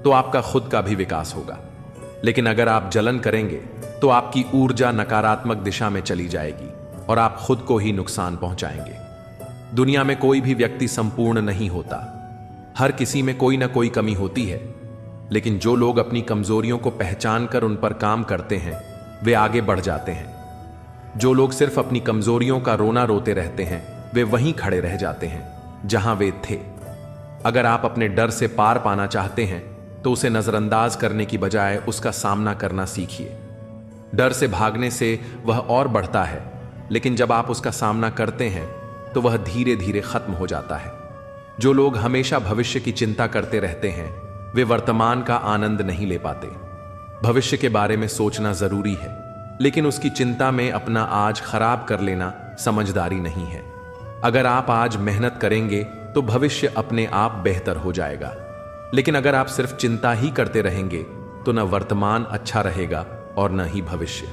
तो आपका खुद का भी विकास होगा, लेकिन अगर आप जलन करेंगे तो आपकी ऊर्जा नकारात्मक दिशा में चली जाएगी और आप खुद को ही नुकसान पहुंचाएंगे। दुनिया में कोई भी व्यक्ति संपूर्ण नहीं होता। हर किसी में कोई ना कोई कमी होती है, लेकिन जो लोग अपनी कमजोरियों को पहचान कर उन पर काम करते हैं वे आगे बढ़ जाते हैं। जो लोग सिर्फ अपनी कमजोरियों का रोना रोते रहते हैं वे वहीं खड़े रह जाते हैं जहां वे थे। अगर आप अपने डर से पार पाना चाहते हैं तो उसे नजरअंदाज करने की बजाय उसका सामना करना सीखिए। डर से भागने से वह और बढ़ता है, लेकिन जब आप उसका सामना करते हैं तो वह धीरे धीरे खत्म हो जाता है। जो लोग हमेशा भविष्य की चिंता करते रहते हैं वे वर्तमान का आनंद नहीं ले पाते। भविष्य के बारे में सोचना जरूरी है, लेकिन उसकी चिंता में अपना आज खराब कर लेना समझदारी नहीं है। अगर आप आज मेहनत करेंगे तो भविष्य अपने आप बेहतर हो जाएगा, लेकिन अगर आप सिर्फ चिंता ही करते रहेंगे तो न वर्तमान अच्छा रहेगा और न ही भविष्य।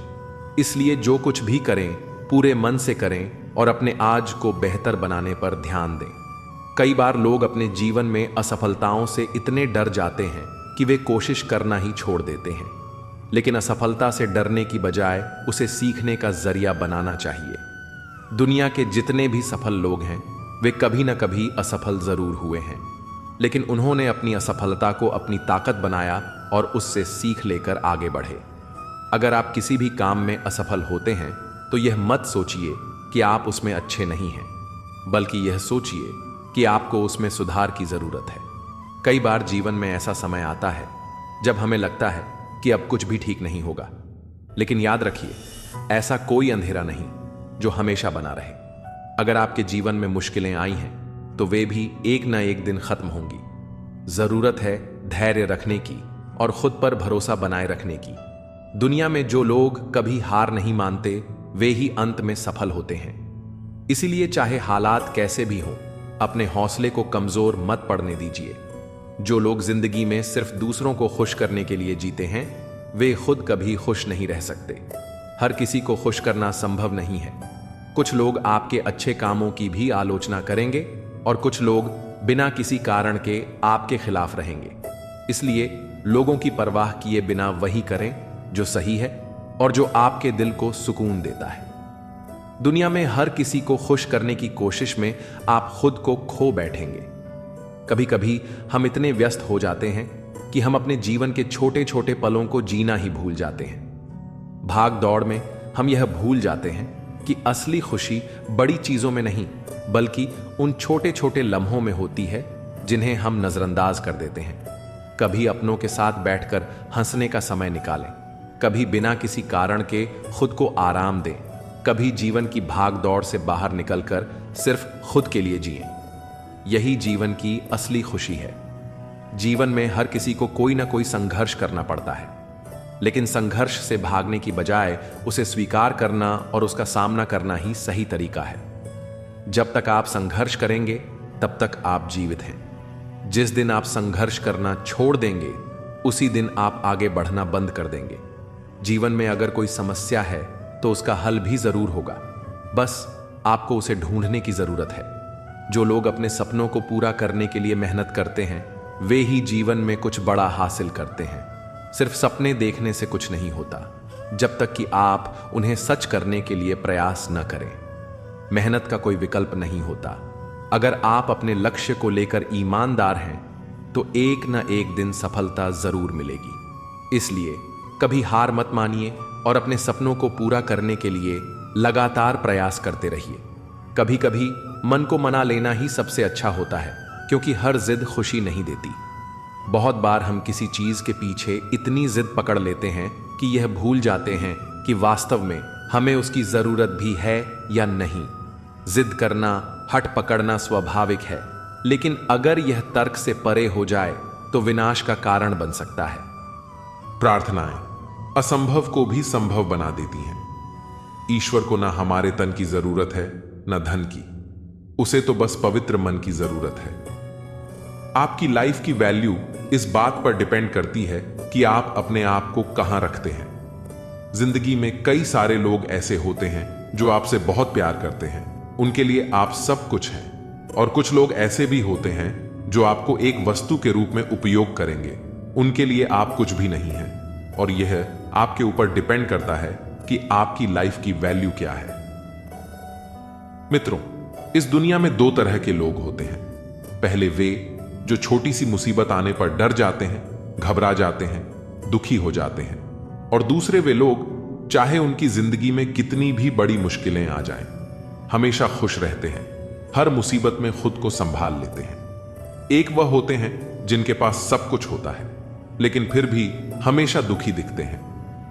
इसलिए जो कुछ भी करें पूरे मन से करें और अपने आज को बेहतर बनाने पर ध्यान दें। कई बार लोग अपने जीवन में असफलताओं से इतने डर जाते हैं कि वे कोशिश करना ही छोड़ देते हैं, लेकिन असफलता से डरने की बजाय उसे सीखने का जरिया बनाना चाहिए। दुनिया के जितने भी सफल लोग हैं वे कभी न कभी असफल जरूर हुए हैं, लेकिन उन्होंने अपनी असफलता को अपनी ताकत बनाया और उससे सीख लेकर आगे बढ़े। अगर आप किसी भी काम में असफल होते हैं तो यह मत सोचिए कि आप उसमें अच्छे नहीं हैं, बल्कि यह सोचिए कि आपको उसमें सुधार की जरूरत है। कई बार जीवन में ऐसा समय आता है जब हमें लगता है कि अब कुछ भी ठीक नहीं होगा, लेकिन याद रखिए ऐसा कोई अंधेरा नहीं जो हमेशा बना रहे। अगर आपके जीवन में मुश्किलें आई हैं तो वे भी एक ना एक दिन खत्म होंगी। जरूरत है धैर्य रखने की और खुद पर भरोसा बनाए रखने की। दुनिया में जो लोग कभी हार नहीं मानते वे ही अंत में सफल होते हैं। इसीलिए चाहे हालात कैसे भी हों, अपने हौसले को कमजोर मत पड़ने दीजिए। जो लोग जिंदगी में सिर्फ दूसरों को खुश करने के लिए जीते हैं वे खुद कभी खुश नहीं रह सकते। हर किसी को खुश करना संभव नहीं है। कुछ लोग आपके अच्छे कामों की भी आलोचना करेंगे और कुछ लोग बिना किसी कारण के आपके खिलाफ रहेंगे। इसलिए लोगों की परवाह किए बिना वही करें जो सही है और जो आपके दिल को सुकून देता है। दुनिया में हर किसी को खुश करने की कोशिश में आप खुद को खो बैठेंगे। कभी कभी हम इतने व्यस्त हो जाते हैं कि हम अपने जीवन के छोटे छोटे पलों को जीना ही भूल जाते हैं। भाग दौड़ में हम यह भूल जाते हैं कि असली खुशी बड़ी चीजों में नहीं बल्कि उन छोटे छोटे लम्हों में होती है जिन्हें हम नजरअंदाज कर देते हैं। कभी अपनों के साथ बैठकर हंसने का समय निकालें, कभी बिना किसी कारण के खुद को आराम दें, कभी जीवन की भाग दौड़ से बाहर निकलकर सिर्फ खुद के लिए जिएं। यही जीवन की असली खुशी है। जीवन में हर किसी को कोई ना कोई संघर्ष करना पड़ता है, लेकिन संघर्ष से भागने की बजाय उसे स्वीकार करना और उसका सामना करना ही सही तरीका है। जब तक आप संघर्ष करेंगे तब तक आप जीवित हैं। जिस दिन आप संघर्ष करना छोड़ देंगे उसी दिन आप आगे बढ़ना बंद कर देंगे। जीवन में अगर कोई समस्या है तो उसका हल भी जरूर होगा, बस आपको उसे ढूंढने की जरूरत है। जो लोग अपने सपनों को पूरा करने के लिए मेहनत करते हैं वे ही जीवन में कुछ बड़ा हासिल करते हैं। सिर्फ सपने देखने से कुछ नहीं होता जब तक कि आप उन्हें सच करने के लिए प्रयास न करें। मेहनत का कोई विकल्प नहीं होता। अगर आप अपने लक्ष्य को लेकर ईमानदार हैं तो एक न एक दिन सफलता जरूर मिलेगी। इसलिए कभी हार मत मानिए और अपने सपनों को पूरा करने के लिए लगातार प्रयास करते रहिए। कभी कभी मन को मना लेना ही सबसे अच्छा होता है, क्योंकि हर जिद खुशी नहीं देती। बहुत बार हम किसी चीज के पीछे इतनी जिद पकड़ लेते हैं कि यह भूल जाते हैं कि वास्तव में हमें उसकी जरूरत भी है या नहीं। जिद करना, हट पकड़ना स्वाभाविक है, लेकिन अगर यह तर्क से परे हो जाए तो विनाश का कारण बन सकता है। प्रार्थनाएं असंभव को भी संभव बना देती हैं। ईश्वर को ना हमारे तन की जरूरत है न धन की, उसे तो बस पवित्र मन की जरूरत है। आपकी लाइफ की वैल्यू इस बात पर डिपेंड करती है कि आप अपने आप को कहां रखते हैं। जिंदगी में कई सारे लोग ऐसे होते हैं जो आपसे बहुत प्यार करते हैं, उनके लिए आप सब कुछ हैं, और कुछ लोग ऐसे भी होते हैं जो आपको एक वस्तु के रूप में उपयोग करेंगे, उनके लिए आप कुछ भी नहीं हैं। और यह आपके ऊपर डिपेंड करता है कि आपकी लाइफ की वैल्यू क्या है। मित्रों, इस दुनिया में दो तरह के लोग होते हैं। पहले वे जो छोटी सी मुसीबत आने पर डर जाते हैं, घबरा जाते हैं, दुखी हो जाते हैं, और दूसरे वे लोग चाहे उनकी जिंदगी में कितनी भी बड़ी मुश्किलें आ जाएं, हमेशा खुश रहते हैं, हर मुसीबत में खुद को संभाल लेते हैं। एक वह होते हैं जिनके पास सब कुछ होता है लेकिन फिर भी हमेशा दुखी दिखते हैं,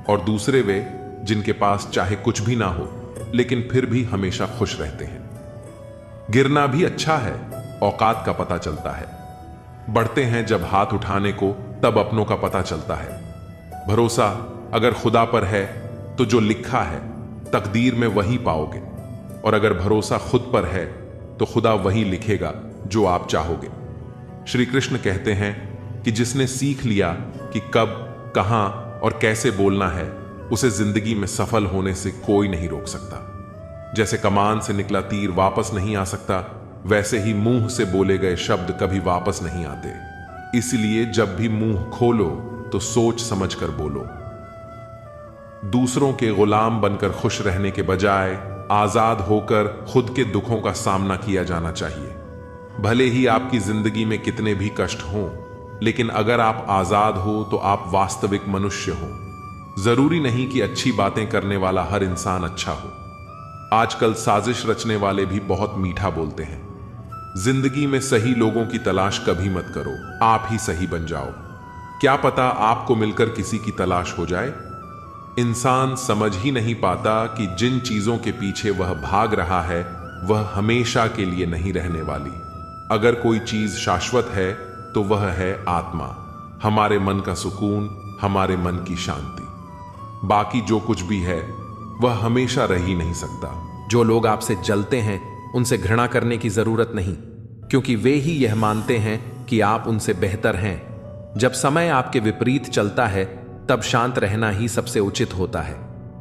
और दूसरे वे जिनके पास चाहे कुछ भी ना हो लेकिन फिर भी हमेशा खुश रहते हैं। गिरना भी अच्छा है, औकात का पता चलता है। बढ़ते हैं जब हाथ उठाने को तब अपनों का पता चलता है। भरोसा अगर खुदा पर है तो जो लिखा है तकदीर में वही पाओगे, और अगर भरोसा खुद पर है तो खुदा वही लिखेगा जो आप चाहोगे। श्री कृष्ण कहते हैं कि जिसने सीख लिया कि कब, कहां और कैसे बोलना है, उसे जिंदगी में सफल होने से कोई नहीं रोक सकता। जैसे कमान से निकला तीर वापस नहीं आ सकता, वैसे ही मुंह से बोले गए शब्द कभी वापस नहीं आते। इसलिए जब भी मुंह खोलो तो सोच समझकर बोलो। दूसरों के गुलाम बनकर खुश रहने के बजाय आजाद होकर खुद के दुखों का सामना किया जाना चाहिए। भले ही आपकी जिंदगी में कितने भी कष्ट हों, लेकिन अगर आप आजाद हो तो आप वास्तविक मनुष्य हो। जरूरी नहीं कि अच्छी बातें करने वाला हर इंसान अच्छा हो। आजकल साजिश रचने वाले भी बहुत मीठा बोलते हैं। जिंदगी में सही लोगों की तलाश कभी मत करो, आप ही सही बन जाओ। क्या पता आपको मिलकर किसी की तलाश हो जाए। इंसान समझ ही नहीं पाता कि जिन चीजों के पीछे वह भाग रहा है वह हमेशा के लिए नहीं रहने वाली। अगर कोई चीज शाश्वत है तो वह है आत्मा, हमारे मन का सुकून, हमारे मन की शांति। बाकी जो कुछ भी है वह हमेशा रह ही नहीं सकता। जो लोग आपसे जलते हैं उनसे घृणा करने की जरूरत नहीं, क्योंकि वे ही यह मानते हैं कि आप उनसे बेहतर हैं। जब समय आपके विपरीत चलता है तब शांत रहना ही सबसे उचित होता है,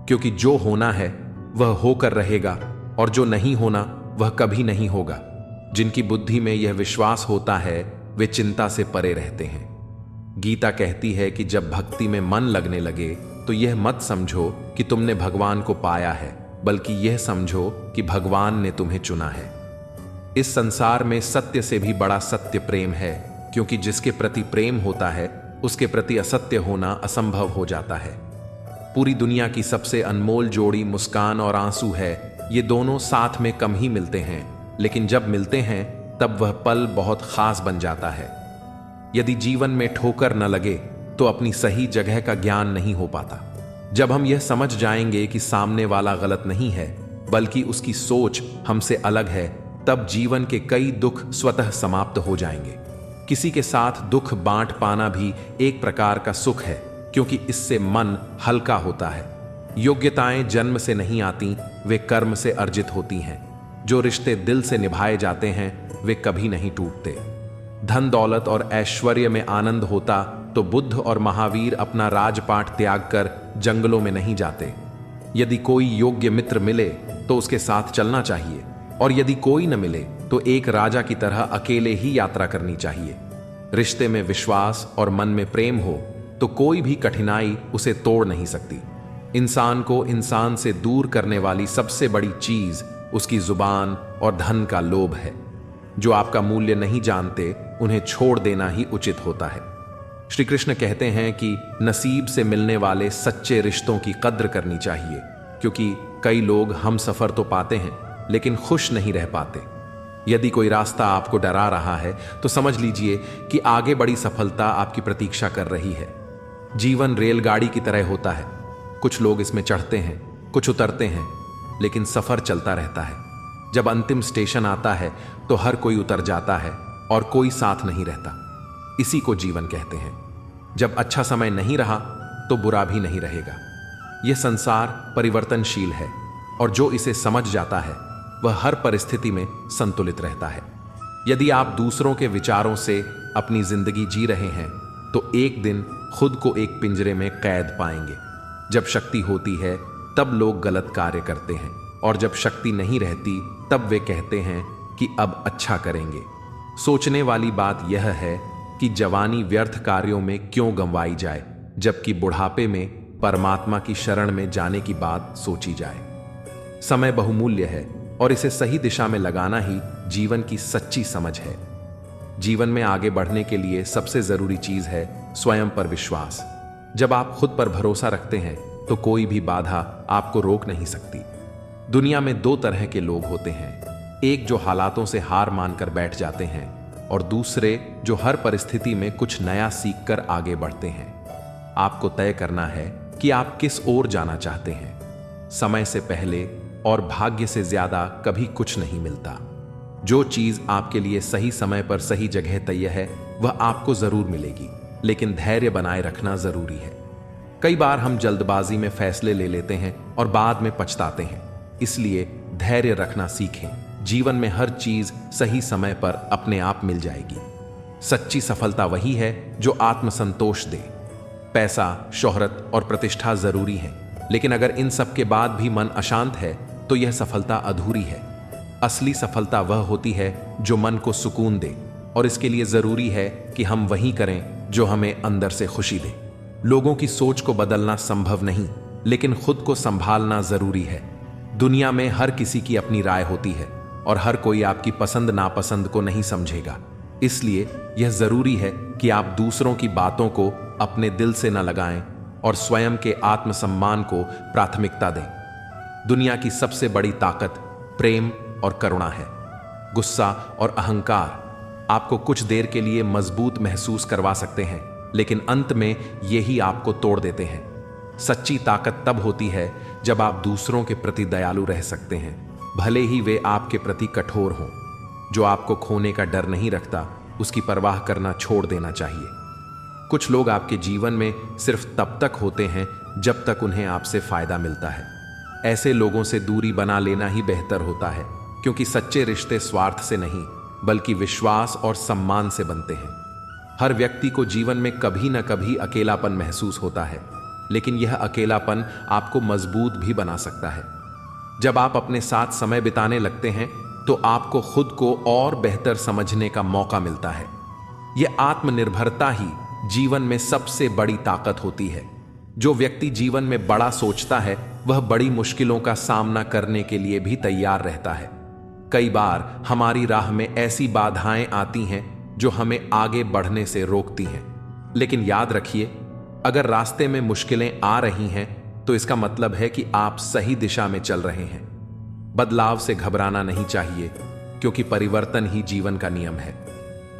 क्योंकि जो होना है वह होकर रहेगा और जो नहीं होना वह कभी नहीं होगा। जिनकी बुद्धि में यह विश्वास होता है वे चिंता से परे रहते हैं। गीता कहती है कि जब भक्ति में मन लगने लगे तो यह मत समझो कि तुमने भगवान को पाया है, बल्कि यह समझो कि भगवान ने तुम्हें चुना है। इस संसार में सत्य से भी बड़ा सत्य प्रेम है, क्योंकि जिसके प्रति प्रेम होता है उसके प्रति असत्य होना असंभव हो जाता है। पूरी दुनिया की सबसे अनमोल जोड़ी मुस्कान और आंसू है। ये दोनों साथ में कम ही मिलते हैं, लेकिन जब मिलते हैं तब वह पल बहुत खास बन जाता है। यदि जीवन में ठोकर न लगे तो अपनी सही जगह का ज्ञान नहीं हो पाता। जब हम यह समझ जाएंगे कि सामने वाला गलत नहीं है, बल्कि उसकी सोच हमसे अलग है, तब जीवन के कई दुख स्वतः समाप्त हो जाएंगे। किसी के साथ दुख बांट पाना भी एक प्रकार का सुख है, क्योंकि इससे मन हल्का होता है। योग्यताएं जन्म से नहीं आती, वे कर्म से अर्जित होती हैं। जो रिश्ते दिल से निभाए जाते हैं वे कभी नहीं टूटते। धन दौलत और ऐश्वर्य में आनंद होता तो बुद्ध और महावीर अपना राजपाट त्याग कर जंगलों में नहीं जाते। यदि कोई योग्य मित्र मिले तो उसके साथ चलना चाहिए, और यदि कोई न मिले तो एक राजा की तरह अकेले ही यात्रा करनी चाहिए। रिश्ते में विश्वास और मन में प्रेम हो तो कोई भी कठिनाई उसे तोड़ नहीं सकती। इंसान को इंसान से दूर करने वाली सबसे बड़ी चीज उसकी जुबान और धन का लोभ है। जो आपका मूल्य नहीं जानते उन्हें छोड़ देना ही उचित होता है। श्री कृष्ण कहते हैं कि नसीब से मिलने वाले सच्चे रिश्तों की कद्र करनी चाहिए, क्योंकि कई लोग हम सफर तो पाते हैं लेकिन खुश नहीं रह पाते। यदि कोई रास्ता आपको डरा रहा है तो समझ लीजिए कि आगे बड़ी सफलता आपकी प्रतीक्षा कर रही है। जीवन रेलगाड़ी की तरह होता है। कुछ लोग इसमें चढ़ते हैं, कुछ उतरते हैं, लेकिन सफर चलता रहता है। जब अंतिम स्टेशन आता है तो हर कोई उतर जाता है और कोई साथ नहीं रहता। इसी को जीवन कहते हैं। जब अच्छा समय नहीं रहा तो बुरा भी नहीं रहेगा। यह संसार परिवर्तनशील है, और जो इसे समझ जाता है वह हर परिस्थिति में संतुलित रहता है। यदि आप दूसरों के विचारों से अपनी जिंदगी जी रहे हैं तो एक दिन खुद को एक पिंजरे में कैद पाएंगे। जब शक्ति होती है तब लोग गलत कार्य करते हैं, और जब शक्ति नहीं रहती तब वे कहते हैं कि अब अच्छा करेंगे। सोचने वाली बात यह है कि जवानी व्यर्थ कार्यों में क्यों गंवाई जाए, जबकि बुढ़ापे में परमात्मा की शरण में जाने की बात सोची जाए। समय बहुमूल्य है, और इसे सही दिशा में लगाना ही जीवन की सच्ची समझ है। जीवन में आगे बढ़ने के लिए सबसे जरूरी चीज है स्वयं पर विश्वास। जब आप खुद पर भरोसा रखते हैं तो कोई भी बाधा आपको रोक नहीं सकती। दुनिया में दो तरह के लोग होते हैं, एक जो हालातों से हार मानकर बैठ जाते हैं, और दूसरे जो हर परिस्थिति में कुछ नया सीखकर आगे बढ़ते हैं। आपको तय करना है कि आप किस ओर जाना चाहते हैं। समय से पहले और भाग्य से ज्यादा कभी कुछ नहीं मिलता। जो चीज आपके लिए सही समय पर सही जगह तय है वह आपको जरूर मिलेगी, लेकिन धैर्य बनाए रखना जरूरी है। कई बार हम जल्दबाजी में फैसले ले लेते हैं और बाद में पछताते हैं, इसलिए धैर्य रखना सीखें। जीवन में हर चीज सही समय पर अपने आप मिल जाएगी। सच्ची सफलता वही है जो आत्मसंतोष दे। पैसा, शोहरत और प्रतिष्ठा जरूरी है, लेकिन अगर इन सब के बाद भी मन अशांत है तो यह सफलता अधूरी है। असली सफलता वह होती है जो मन को सुकून दे, और इसके लिए जरूरी है कि हम वही करें जो हमें अंदर से खुशी दे। लोगों की सोच को बदलना संभव नहीं, लेकिन खुद को संभालना जरूरी है। दुनिया में हर किसी की अपनी राय होती है, और हर कोई आपकी पसंद नापसंद को नहीं समझेगा। इसलिए यह जरूरी है कि आप दूसरों की बातों को अपने दिल से न लगाएं और स्वयं के आत्मसम्मान को प्राथमिकता दें। दुनिया की सबसे बड़ी ताकत प्रेम और करुणा है। गुस्सा और अहंकार आपको कुछ देर के लिए मजबूत महसूस करवा सकते हैं, लेकिन अंत में यही आपको तोड़ देते हैं। सच्ची ताकत तब होती है जब आप दूसरों के प्रति दयालु रह सकते हैं, भले ही वे आपके प्रति कठोर हों। जो आपको खोने का डर नहीं रखता उसकी परवाह करना छोड़ देना चाहिए। कुछ लोग आपके जीवन में सिर्फ तब तक होते हैं जब तक उन्हें आपसे फायदा मिलता है। ऐसे लोगों से दूरी बना लेना ही बेहतर होता है, क्योंकि सच्चे रिश्ते स्वार्थ से नहीं बल्कि विश्वास और सम्मान से बनते हैं। हर व्यक्ति को जीवन में कभी न कभी अकेलापन महसूस होता है, लेकिन यह अकेलापन आपको मजबूत भी बना सकता है। जब आप अपने साथ समय बिताने लगते हैं तो आपको खुद को और बेहतर समझने का मौका मिलता है। यह आत्मनिर्भरता ही जीवन में सबसे बड़ी ताकत होती है। जो व्यक्ति जीवन में बड़ा सोचता है वह बड़ी मुश्किलों का सामना करने के लिए भी तैयार रहता है। कई बार हमारी राह में ऐसी बाधाएं आती हैं जो हमें आगे बढ़ने से रोकती हैं, लेकिन याद रखिए, अगर रास्ते में मुश्किलें आ रही हैं तो इसका मतलब है कि आप सही दिशा में चल रहे हैं। बदलाव से घबराना नहीं चाहिए, क्योंकि परिवर्तन ही जीवन का नियम है।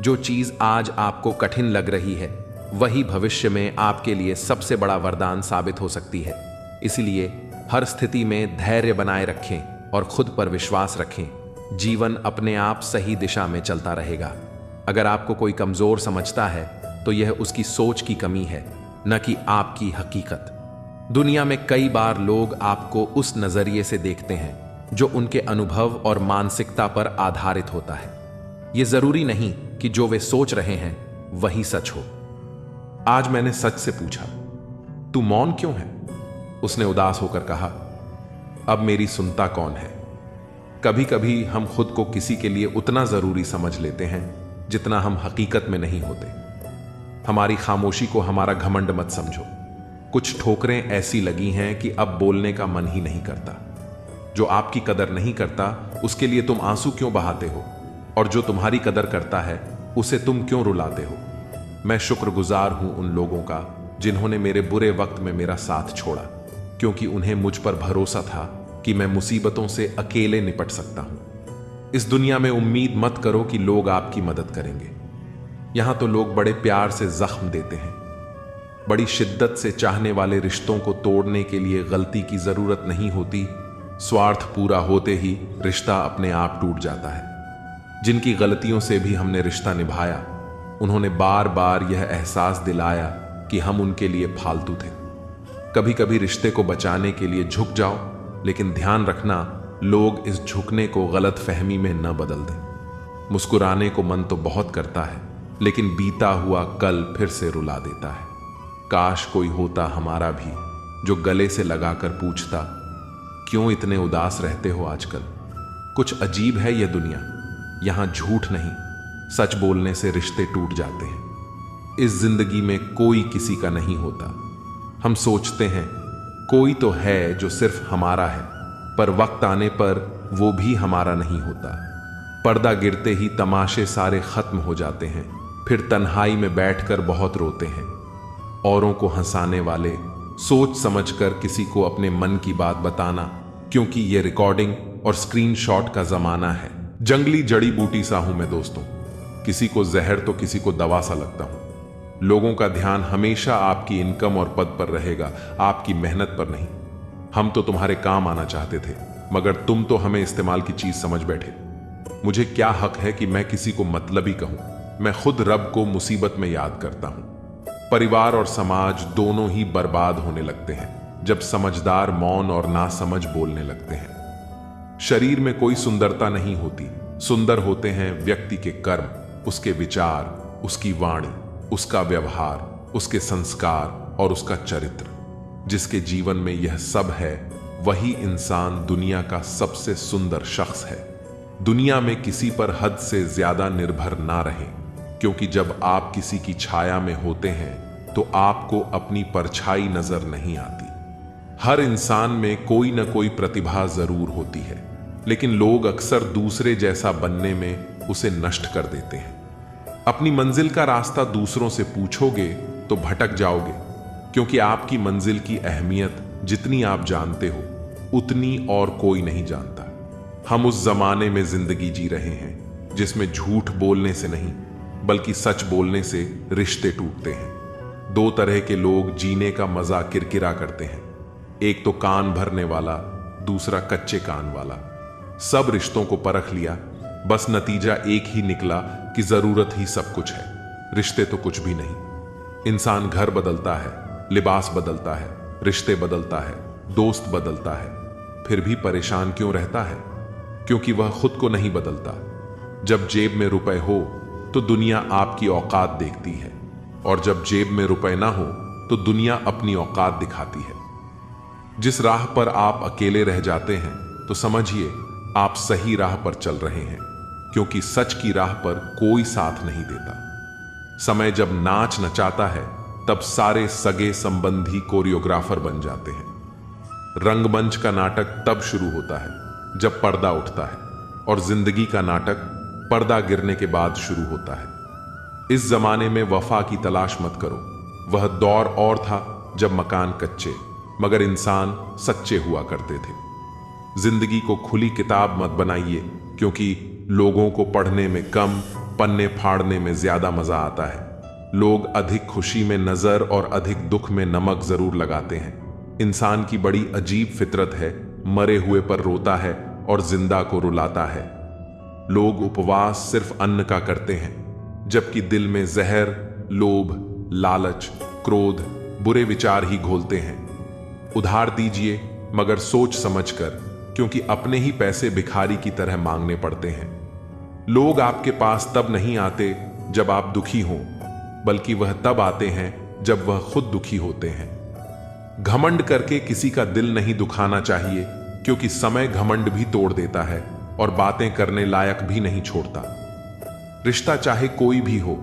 जो चीज आज आपको कठिन लग रही है वही भविष्य में आपके लिए सबसे बड़ा वरदान साबित हो सकती है। इसलिए हर स्थिति में धैर्य बनाए रखें और खुद पर विश्वास रखें। जीवन अपने आप सही दिशा में चलता रहेगा। अगर आपको कोई कमजोर समझता है तो यह उसकी सोच की कमी है, न कि आपकी हकीकत। दुनिया में कई बार लोग आपको उस नजरिए से देखते हैं जो उनके अनुभव और मानसिकता पर आधारित होता है। यह जरूरी नहीं कि जो वे सोच रहे हैं वही सच हो। आज मैंने सच से पूछा, तू मौन क्यों है? उसने उदास होकर कहा, अब मेरी सुनता कौन है? कभी कभी हम खुद को किसी के लिए उतना जरूरी समझ लेते हैं जितना हम हकीकत में नहीं होते। हमारी खामोशी को हमारा घमंड मत समझो। कुछ ठोकरें ऐसी लगी हैं कि अब बोलने का मन ही नहीं करता। जो आपकी कदर नहीं करता उसके लिए तुम आंसू क्यों बहाते हो, और जो तुम्हारी कदर करता है उसे तुम क्यों रुलाते हो? मैं शुक्रगुजार हूं उन लोगों का जिन्होंने मेरे बुरे वक्त में मेरा साथ छोड़ा, क्योंकि उन्हें मुझ पर भरोसा था कि मैं मुसीबतों से अकेले निपट सकता हूं। इस दुनिया में उम्मीद मत करो कि लोग आपकी मदद करेंगे। यहां तो लोग बड़े प्यार से जख्म देते हैं। बड़ी शिद्दत से चाहने वाले रिश्तों को तोड़ने के लिए गलती की जरूरत नहीं होती। स्वार्थ पूरा होते ही रिश्ता अपने आप टूट जाता है। जिनकी गलतियों से भी हमने रिश्ता निभाया, उन्होंने बार बार यह एहसास दिलाया कि हम उनके लिए फालतू थे। कभी कभी रिश्ते को बचाने के लिए झुक जाओ, लेकिन ध्यान रखना, लोग इस झुकने को गलत फहमी में न बदल दें। मुस्कुराने को मन तो बहुत करता है, लेकिन बीता हुआ कल फिर से रुला देता है। काश कोई होता हमारा भी जो गले से लगाकर पूछता, क्यों इतने उदास रहते हो आजकल? कुछ अजीब है यह दुनिया। यहां झूठ नहीं, सच बोलने से रिश्ते टूट जाते हैं। इस जिंदगी में कोई किसी का नहीं होता। हम सोचते हैं कोई तो है जो सिर्फ हमारा है, पर वक्त आने पर वो भी हमारा नहीं होता। पर्दा गिरते ही तमाशे सारे खत्म हो जाते हैं। फिर तन्हाई में बैठकर बहुत रोते हैं। औरों को हंसाने वाले, सोच समझकर किसी को अपने मन की बात बताना, क्योंकि ये रिकॉर्डिंग और स्क्रीनशॉट का जमाना है। जंगली जड़ी बूटी सा हूं मैं दोस्तों। किसी को जहर तो किसी को दवा सा लगता हूं। लोगों का ध्यान हमेशा आपकी इनकम और पद पर रहेगा, आपकी मेहनत पर नहीं। हम तो तुम्हारे काम आना चाहते थे, मगर तुम तो हमें इस्तेमाल की चीज समझ बैठे। मुझे क्या हक है कि मैं किसी को मतलबी कहूं? मैं खुद रब को मुसीबत में याद करता हूं। परिवार और समाज दोनों ही बर्बाद होने लगते हैं जब समझदार मौन और नासमझ बोलने लगते हैं। शरीर में कोई सुंदरता नहीं होती, सुंदर होते हैं व्यक्ति के कर्म, उसके विचार, उसकी वाणी, उसका व्यवहार, उसके संस्कार और उसका चरित्र। जिसके जीवन में यह सब है वही इंसान दुनिया का सबसे सुंदर शख्स है। दुनिया में किसी पर हद से ज्यादा निर्भर ना रहें, क्योंकि जब आप किसी की छाया में होते हैं तो आपको अपनी परछाई नजर नहीं आती। हर इंसान में कोई न कोई प्रतिभा जरूर होती है, लेकिन लोग अक्सर दूसरे जैसा बनने में उसे नष्ट कर देते हैं। अपनी मंजिल का रास्ता दूसरों से पूछोगे तो भटक जाओगे, क्योंकि आपकी मंजिल की अहमियत जितनी आप जानते हो उतनी और कोई नहीं जानता। हम उस जमाने में जिंदगी जी रहे हैं जिसमें झूठ बोलने से नहीं बल्कि सच बोलने से रिश्ते टूटते हैं। दो तरह के लोग जीने का मजा किरकिरा करते हैं, एक तो कान भरने वाला, दूसरा कच्चे कान वाला। सब रिश्तों को परख लिया, बस नतीजा एक ही निकला कि जरूरत ही सब कुछ है, रिश्ते तो कुछ भी नहीं। इंसान घर बदलता है, लिबास बदलता है, रिश्ते बदलता है, दोस्त बदलता है, फिर भी परेशान क्यों रहता है? क्योंकि वह खुद को नहीं बदलता। जब जेब में रुपए हो तो दुनिया आपकी औकात देखती है, और जब जेब में रुपए ना हो तो दुनिया अपनी औकात दिखाती है। जिस राह पर आप अकेले रह जाते हैं तो समझिए आप सही राह पर चल रहे हैं, क्योंकि सच की राह पर कोई साथ नहीं देता। समय जब नाच नचाता है तब सारे सगे संबंधी कोरियोग्राफर बन जाते हैं। रंगमंच का नाटक तब शुरू होता है जब पर्दा उठता है, और जिंदगी का नाटक पर्दा गिरने के बाद शुरू होता है। इस जमाने में वफा की तलाश मत करो। वह दौर और था जब मकान कच्चे मगर इंसान सच्चे हुआ करते थे। जिंदगी को खुली किताब मत बनाइए, क्योंकि लोगों को पढ़ने में कम, पन्ने फाड़ने में ज्यादा मजा आता है। लोग अधिक खुशी में नजर और अधिक दुख में नमक जरूर लगाते हैं। इंसान की बड़ी अजीब फितरत है, मरे हुए पर रोता है और जिंदा को रुलाता है। लोग उपवास सिर्फ अन्न का करते हैं, जबकि दिल में जहर, लोभ, लालच, क्रोध, बुरे विचार ही घोलते हैं। उधार दीजिए मगर सोच समझकर, क्योंकि अपने ही पैसे भिखारी की तरह मांगने पड़ते हैं। लोग आपके पास तब नहीं आते जब आप दुखी हों, बल्कि वह तब आते हैं जब वह खुद दुखी होते हैं। घमंड करके किसी का दिल नहीं दुखाना चाहिए, क्योंकि समय घमंड भी तोड़ देता है और बातें करने लायक भी नहीं छोड़ता। रिश्ता चाहे कोई भी हो,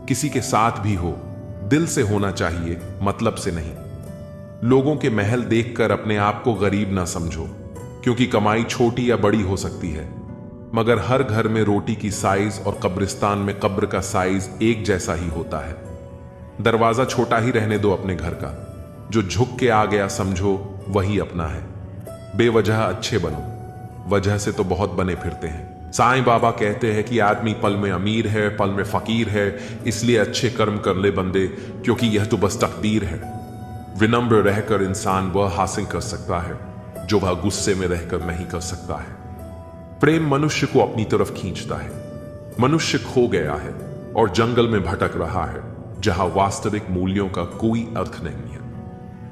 किसी के साथ भी हो, दिल से होना चाहिए, मतलब से नहीं। लोगों के महल देखकर अपने आप को गरीब ना समझो, क्योंकि कमाई छोटी या बड़ी हो सकती है, मगर हर घर में रोटी की साइज और कब्रिस्तान में कब्र का साइज एक जैसा ही होता है। दरवाजा छोटा ही रहने दो अपने घर का, जो झुक के आ गया समझो वही अपना है। बेवजह अच्छे बनो, वजह से तो बहुत बने फिरते हैं। साईं बाबा कहते हैं कि आदमी पल में अमीर है, पल में फकीर है, इसलिए अच्छे कर्म कर ले बंदे, क्योंकि यह तो बस तकदीर है। विनम्र रहकर इंसान वह हासिल कर सकता है जो वह गुस्से में रहकर नहीं कर सकता है। प्रेम मनुष्य को अपनी तरफ खींचता है। मनुष्य खो गया है और जंगल में भटक रहा है, जहां वास्तविक मूल्यों का कोई अर्थ नहीं है।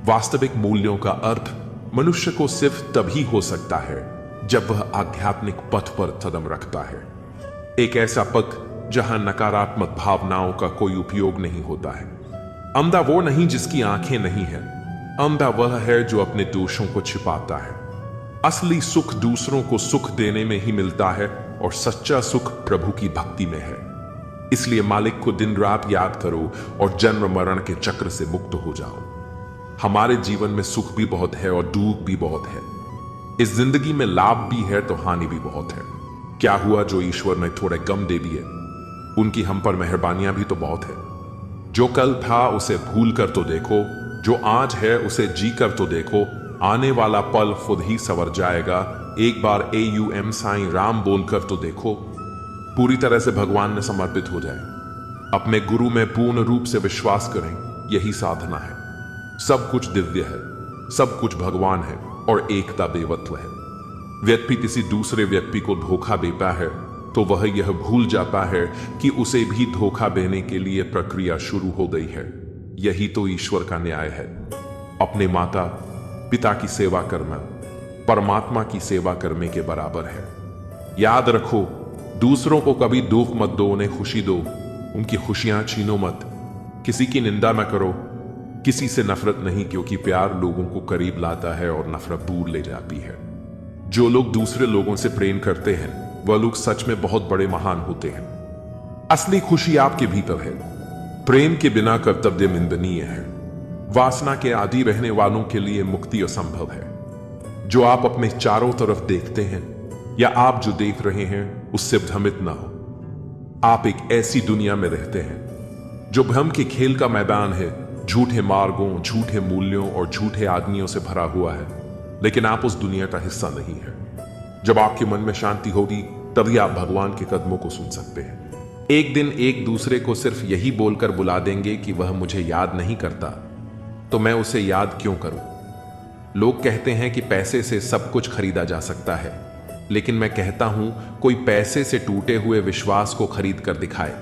वास्तविक मूल्यों का अर्थ मनुष्य को सिर्फ तभी हो सकता है जब वह आध्यात्मिक पथ पर कदम रखता है। एक ऐसा पथ जहां नकारात्मक भावनाओं का कोई उपयोग नहीं होता है। अंधा वो नहीं जिसकी आंखें नहीं है, अंधा वह है जो अपने दोषों को छिपाता है। असली सुख दूसरों को सुख देने में ही मिलता है, और सच्चा सुख प्रभु की भक्ति में है। इसलिए मालिक को दिन रात याद करो और जन्म मरण के चक्र से मुक्त हो जाओ। हमारे जीवन में सुख भी बहुत है और दुख भी बहुत है। इस जिंदगी में लाभ भी है तो हानि भी बहुत है। क्या हुआ जो ईश्वर ने थोड़े कम दे दिए, उनकी हम पर मेहरबानियां भी तो बहुत है। जो कल था उसे भूल कर तो देखो, जो आज है उसे जी कर तो देखो। आने वाला पल खुद ही संवर जाएगा। एक बार AUM साईं राम बोलकर तो देखो। पूरी तरह से भगवान में समर्पित हो जाए। अपने गुरु में पूर्ण रूप से विश्वास करें, यही साधना है। सब कुछ दिव्य है, सब कुछ भगवान है और एकता देवत्व है। व्यक्ति किसी दूसरे व्यक्ति को धोखा देता है तो वह यह भूल जाता है कि उसे भी धोखा देने के लिए प्रक्रिया शुरू हो गई है। यही तो ईश्वर का न्याय है। अपने माता पिता की सेवा करना परमात्मा की सेवा करने के बराबर है। याद रखो, दूसरों को कभी दुख मत दो, उन्हें खुशी दो। उनकी खुशियां छीनो मत। किसी की निंदा न करो, किसी से नफरत नहीं, क्योंकि प्यार लोगों को करीब लाता है और नफरत दूर ले जाती है। जो लोग दूसरे लोगों से प्रेम करते हैं वह लोग सच में बहुत बड़े महान होते हैं। असली खुशी आपके भीतर है। प्रेम के बिना कर्तव्य निंदनीय है। वासना के आदी रहने वालों के लिए मुक्ति असंभव है। जो आप अपने चारों तरफ देखते हैं या आप जो देख रहे हैं उससे भ्रमित ना हो। आप एक ऐसी दुनिया में रहते हैं जो भ्रम के खेल का मैदान है, झूठे मार्गों, झूठे मूल्यों और झूठे आदमियों से भरा हुआ है, लेकिन आप उस दुनिया का हिस्सा नहीं है। जब आपके मन में शांति होगी तभी आप भगवान के कदमों को सुन सकते हैं। एक दिन एक दूसरे को सिर्फ यही बोलकर बुला देंगे कि वह मुझे याद नहीं करता, तो मैं उसे याद क्यों करूं? लोग कहते हैं कि पैसे से सब कुछ खरीदा जा सकता है, लेकिन मैं कहता हूं कोई पैसे से टूटे हुए विश्वास को खरीद कर दिखाए।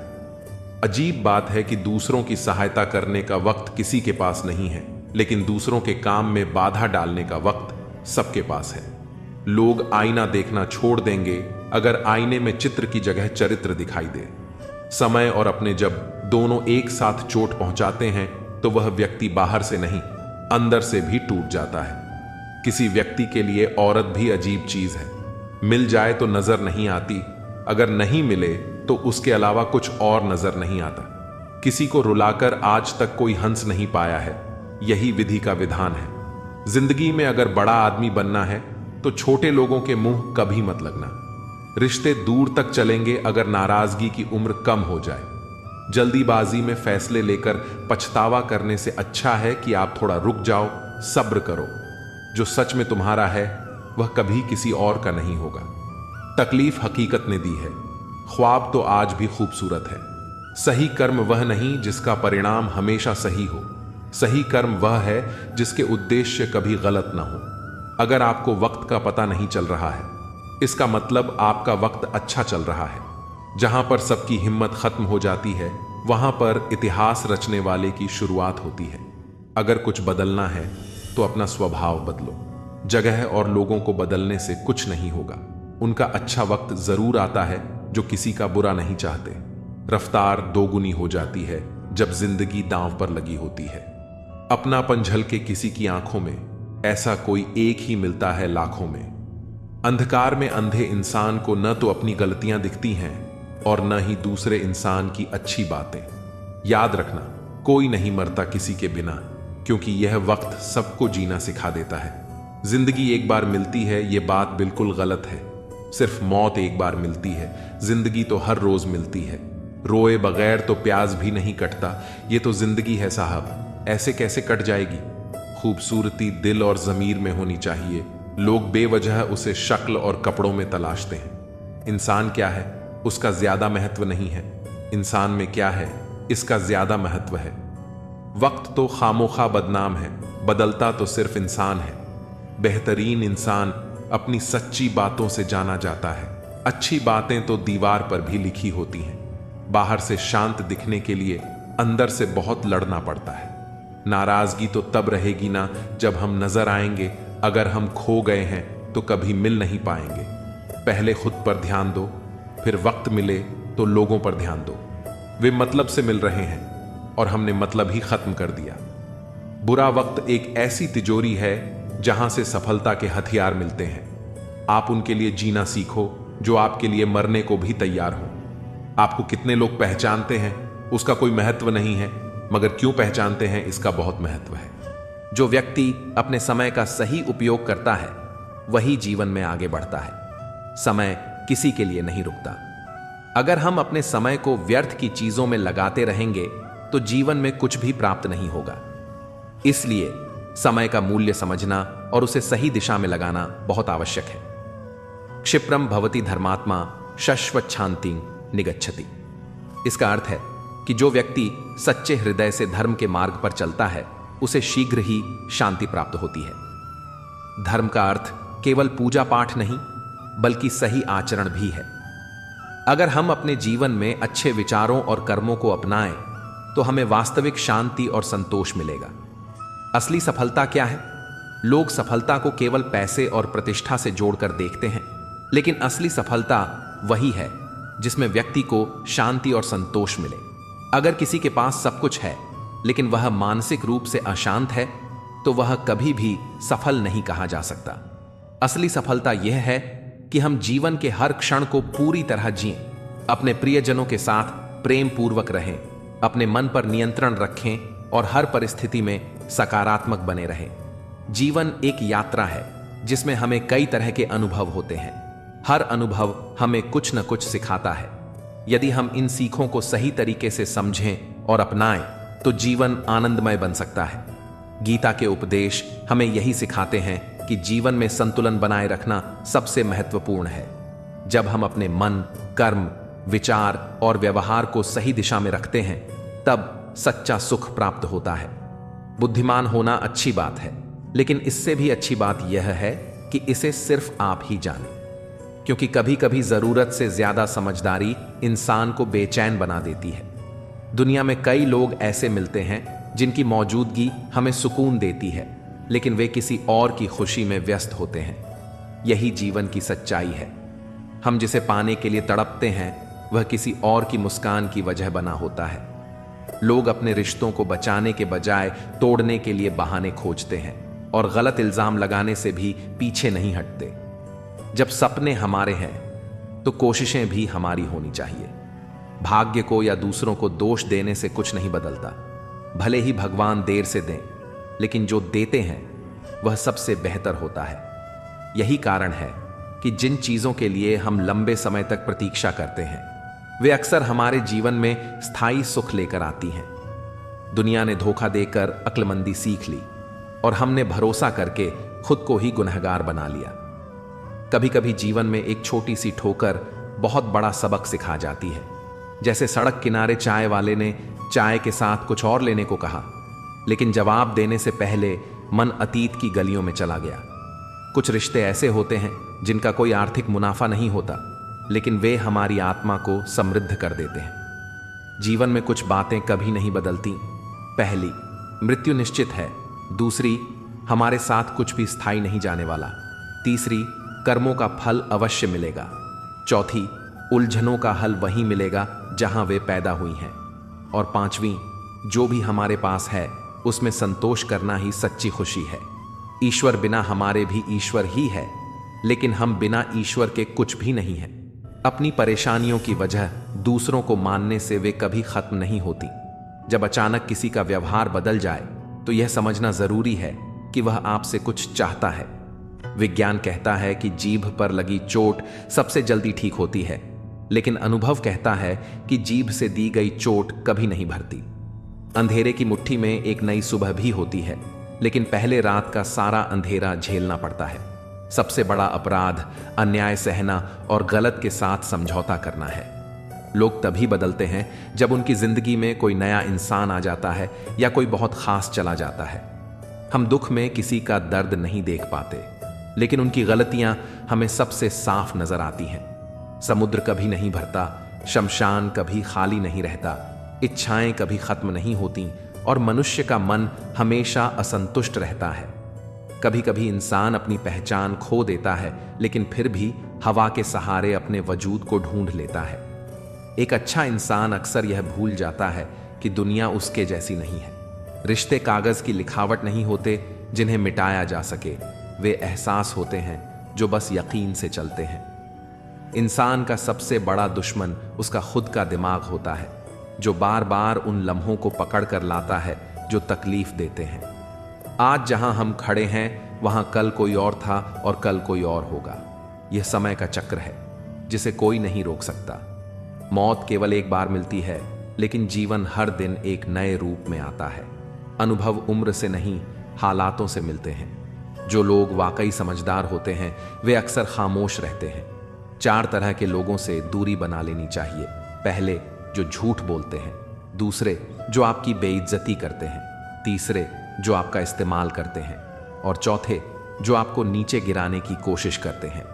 अजीब बात है कि दूसरों की सहायता करने का वक्त किसी के पास नहीं है, लेकिन दूसरों के काम में बाधा डालने का वक्त सबके पास है। लोग आईना देखना छोड़ देंगे अगर आईने में चित्र की जगह चरित्र दिखाई दे। समय और अपने जब दोनों एक साथ चोट पहुंचाते हैं तो वह व्यक्ति बाहर से नहीं अंदर से भी टूट जाता है। किसी व्यक्ति के लिए औरत भी अजीब चीज है। मिल जाए तो नजर नहीं आती, अगर नहीं मिले तो उसके अलावा कुछ और नजर नहीं आता। किसी को रुलाकर आज तक कोई हंस नहीं पाया है, यही विधि का विधान है। जिंदगी में अगर बड़ा आदमी बनना है तो छोटे लोगों के मुंह कभी मत लगना। रिश्ते दूर तक चलेंगे अगर नाराजगी की उम्र कम हो जाए। जल्दीबाजी में फैसले लेकर पछतावा करने से अच्छा है कि आप थोड़ा रुक जाओ, सब्र करो। जो सच में तुम्हारा है वह कभी किसी और का नहीं होगा। तकलीफ हकीकत ने दी है, ख्वाब तो आज भी खूबसूरत है। सही कर्म वह नहीं जिसका परिणाम हमेशा सही हो, सही कर्म वह है जिसके उद्देश्य कभी गलत ना हो। अगर आपको वक्त का पता नहीं चल रहा है, इसका मतलब आपका वक्त अच्छा चल रहा है। जहां पर सबकी हिम्मत खत्म हो जाती है, वहां पर इतिहास रचने वाले की शुरुआत होती है। अगर कुछ बदलना है तो अपना स्वभाव बदलो। जगह और लोगों को बदलने से कुछ नहीं होगा। उनका अच्छा वक्त जरूर आता है जो किसी का बुरा नहीं चाहते। रफ्तार दोगुनी हो जाती है जब जिंदगी दांव पर लगी होती है। अपनापन झलके किसी की आंखों में, ऐसा कोई एक ही मिलता है लाखों में। अंधकार में अंधे इंसान को न तो अपनी गलतियां दिखती हैं और न ही दूसरे इंसान की अच्छी बातें। याद रखना, कोई नहीं मरता किसी के बिना, क्योंकि यह वक्त सबको जीना सिखा देता है। जिंदगी एक बार मिलती है, यह बात बिल्कुल गलत है। सिर्फ मौत एक बार मिलती है, जिंदगी तो हर रोज मिलती है। रोए बगैर तो प्याज भी नहीं कटता, ये तो जिंदगी है साहब, ऐसे कैसे कट जाएगी। खूबसूरती दिल और जमीर में होनी चाहिए। लोग बेवजह उसे शक्ल और कपड़ों में तलाशते हैं। इंसान क्या है उसका ज्यादा महत्व नहीं है, इंसान में क्या है इसका ज्यादा महत्व है। वक्त तो खामोखा बदनाम है, बदलता तो सिर्फ इंसान है। बेहतरीन इंसान अपनी सच्ची बातों से जाना जाता है। अच्छी बातें तो दीवार पर भी लिखी होती हैं। बाहर से शांत दिखने के लिए अंदर से बहुत लड़ना पड़ता है। नाराजगी तो तब रहेगी ना जब हम नजर आएंगे। अगर हम खो गए हैं तो कभी मिल नहीं पाएंगे। पहले खुद पर ध्यान दो, फिर वक्त मिले तो लोगों पर ध्यान दो। वे मतलब से मिल रहे हैं और हमने मतलब ही खत्म कर दिया। बुरा वक्त एक ऐसी तिजोरी है जहां से सफलता के हथियार मिलते हैं। आप उनके लिए जीना सीखो जो आपके लिए मरने को भी तैयार हो। आपको कितने लोग पहचानते हैं उसका कोई महत्व नहीं है, मगर क्यों पहचानते हैं इसका बहुत महत्व है। जो व्यक्ति अपने समय का सही उपयोग करता है वही जीवन में आगे बढ़ता है। समय किसी के लिए नहीं रुकता। अगर हम अपने समय को व्यर्थ की चीजों में लगाते रहेंगे तो जीवन में कुछ भी प्राप्त नहीं होगा। इसलिए समय का मूल्य समझना और उसे सही दिशा में लगाना बहुत आवश्यक है। क्षिप्रम भवति धर्मात्मा शश्वत शांति निगच्छति। इसका अर्थ है कि जो व्यक्ति सच्चे हृदय से धर्म के मार्ग पर चलता है उसे शीघ्र ही शांति प्राप्त होती है। धर्म का अर्थ केवल पूजा पाठ नहीं बल्कि सही आचरण भी है। अगर हम अपने जीवन में अच्छे विचारों और कर्मों को अपनाएं तो हमें वास्तविक शांति और संतोष मिलेगा। असली सफलता क्या है? लोग सफलता को केवल पैसे और प्रतिष्ठा से जोड़कर देखते हैं, लेकिन असली सफलता वही है जिसमें व्यक्ति को शांति और संतोष मिले। अगर किसी के पास सब कुछ है लेकिन वह मानसिक रूप से अशांत है तो वह कभी भी सफल नहीं कहा जा सकता। असली सफलता यह है कि हम जीवन के हर क्षण को पूरी तरह जिएं, अपने प्रियजनों के साथ प्रेम पूर्वक रहें, अपने मन पर नियंत्रण रखें और हर परिस्थिति में सकारात्मक बने रहें। जीवन एक यात्रा है जिसमें हमें कई तरह के अनुभव होते हैं। हर अनुभव हमें कुछ न कुछ सिखाता है। यदि हम इन सीखों को सही तरीके से समझें और अपनाएं तो जीवन आनंदमय बन सकता है। गीता के उपदेश हमें यही सिखाते हैं कि जीवन में संतुलन बनाए रखना सबसे महत्वपूर्ण है। जब हम अपने मन, कर्म, विचार और व्यवहार को सही दिशा में रखते हैं तब सच्चा सुख प्राप्त होता है। बुद्धिमान होना अच्छी बात है, लेकिन इससे भी अच्छी बात यह है कि इसे सिर्फ आप ही जानें, क्योंकि कभी कभी जरूरत से ज्यादा समझदारी इंसान को बेचैन बना देती है। दुनिया में कई लोग ऐसे मिलते हैं जिनकी मौजूदगी हमें सुकून देती है, लेकिन वे किसी और की खुशी में व्यस्त होते हैं। यही जीवन की सच्चाई है। हम जिसे पाने के लिए तड़पते हैं वह किसी और की मुस्कान की वजह बना होता है। लोग अपने रिश्तों को बचाने के बजाय तोड़ने के लिए बहाने खोजते हैं और गलत इल्जाम लगाने से भी पीछे नहीं हटते। जब सपने हमारे हैं तो कोशिशें भी हमारी होनी चाहिए। भाग्य को या दूसरों को दोष देने से कुछ नहीं बदलता। भले ही भगवान देर से दें, लेकिन जो देते हैं वह सबसे बेहतर होता है। यही कारण है कि जिन चीजों के लिए हम लंबे समय तक प्रतीक्षा करते हैं वे अक्सर हमारे जीवन में स्थायी सुख लेकर आती हैं। दुनिया ने धोखा देकर अक्लमंदी सीख ली और हमने भरोसा करके खुद को ही गुनहगार बना लिया। कभी कभी जीवन में एक छोटी सी ठोकर बहुत बड़ा सबक सिखा जाती है। जैसे सड़क किनारे चाय वाले ने चाय के साथ कुछ और लेने को कहा, लेकिन जवाब देने से पहले मन अतीत की गलियों में चला गया। कुछ रिश्ते ऐसे होते हैं जिनका कोई आर्थिक मुनाफा नहीं होता, लेकिन वे हमारी आत्मा को समृद्ध कर देते हैं। जीवन में कुछ बातें कभी नहीं बदलती। पहली, मृत्यु निश्चित है। दूसरी, हमारे साथ कुछ भी स्थायी नहीं जाने वाला। तीसरी, कर्मों का फल अवश्य मिलेगा। चौथी, उलझनों का हल वहीं मिलेगा जहां वे पैदा हुई हैं। और पांचवी, जो भी हमारे पास है उसमें संतोष करना ही सच्ची खुशी है। ईश्वर बिना हमारे भी ईश्वर ही है, लेकिन हम बिना ईश्वर के कुछ भी नहीं हैं। अपनी परेशानियों की वजह दूसरों को मानने से वे कभी खत्म नहीं होती। जब अचानक किसी का व्यवहार बदल जाए तो यह समझना जरूरी है कि वह आपसे कुछ चाहता है। विज्ञान कहता है कि जीभ पर लगी चोट सबसे जल्दी ठीक होती है, लेकिन अनुभव कहता है कि जीभ से दी गई चोट कभी नहीं भरती। अंधेरे की मुट्ठी में एक नई सुबह भी होती है, लेकिन पहले रात का सारा अंधेरा झेलना पड़ता है। सबसे बड़ा अपराध अन्याय सहना और गलत के साथ समझौता करना है। लोग तभी बदलते हैं जब उनकी जिंदगी में कोई नया इंसान आ जाता है या कोई बहुत खास चला जाता है। हम दुख में किसी का दर्द नहीं देख पाते, लेकिन उनकी गलतियां हमें सबसे साफ नजर आती हैं। समुद्र कभी नहीं भरता, शमशान कभी खाली नहीं रहता, इच्छाएं कभी खत्म नहीं होती और मनुष्य का मन हमेशा असंतुष्ट रहता है। कभी कभी इंसान अपनी पहचान खो देता है, लेकिन फिर भी हवा के सहारे अपने वजूद को ढूंढ लेता है। एक अच्छा इंसान अक्सर यह भूल जाता है कि दुनिया उसके जैसी नहीं है। रिश्ते कागज की लिखावट नहीं होते जिन्हें मिटाया जा सके, वे एहसास होते हैं जो बस यकीन से चलते हैं। इंसान का सबसे बड़ा दुश्मन उसका खुद का दिमाग होता है, जो बार बार उन लम्हों को पकड़ कर लाता है जो तकलीफ देते हैं। आज जहां हम खड़े हैं वहां कल कोई और था और कल कोई और होगा। यह समय का चक्र है जिसे कोई नहीं रोक सकता। मौत केवल एक बार मिलती है, लेकिन जीवन हर दिन एक नए रूप में आता है। अनुभव उम्र से नहीं, हालातों से मिलते हैं। जो लोग वाकई समझदार होते हैं वे अक्सर खामोश रहते हैं। 4 तरह के लोगों से दूरी बना लेनी चाहिए। पहले, जो झूठ बोलते हैं। दूसरे, जो आपकी बेइज्जती करते हैं। तीसरे, जो आपका इस्तेमाल करते हैं। और चौथे, जो आपको नीचे गिराने की कोशिश करते हैं।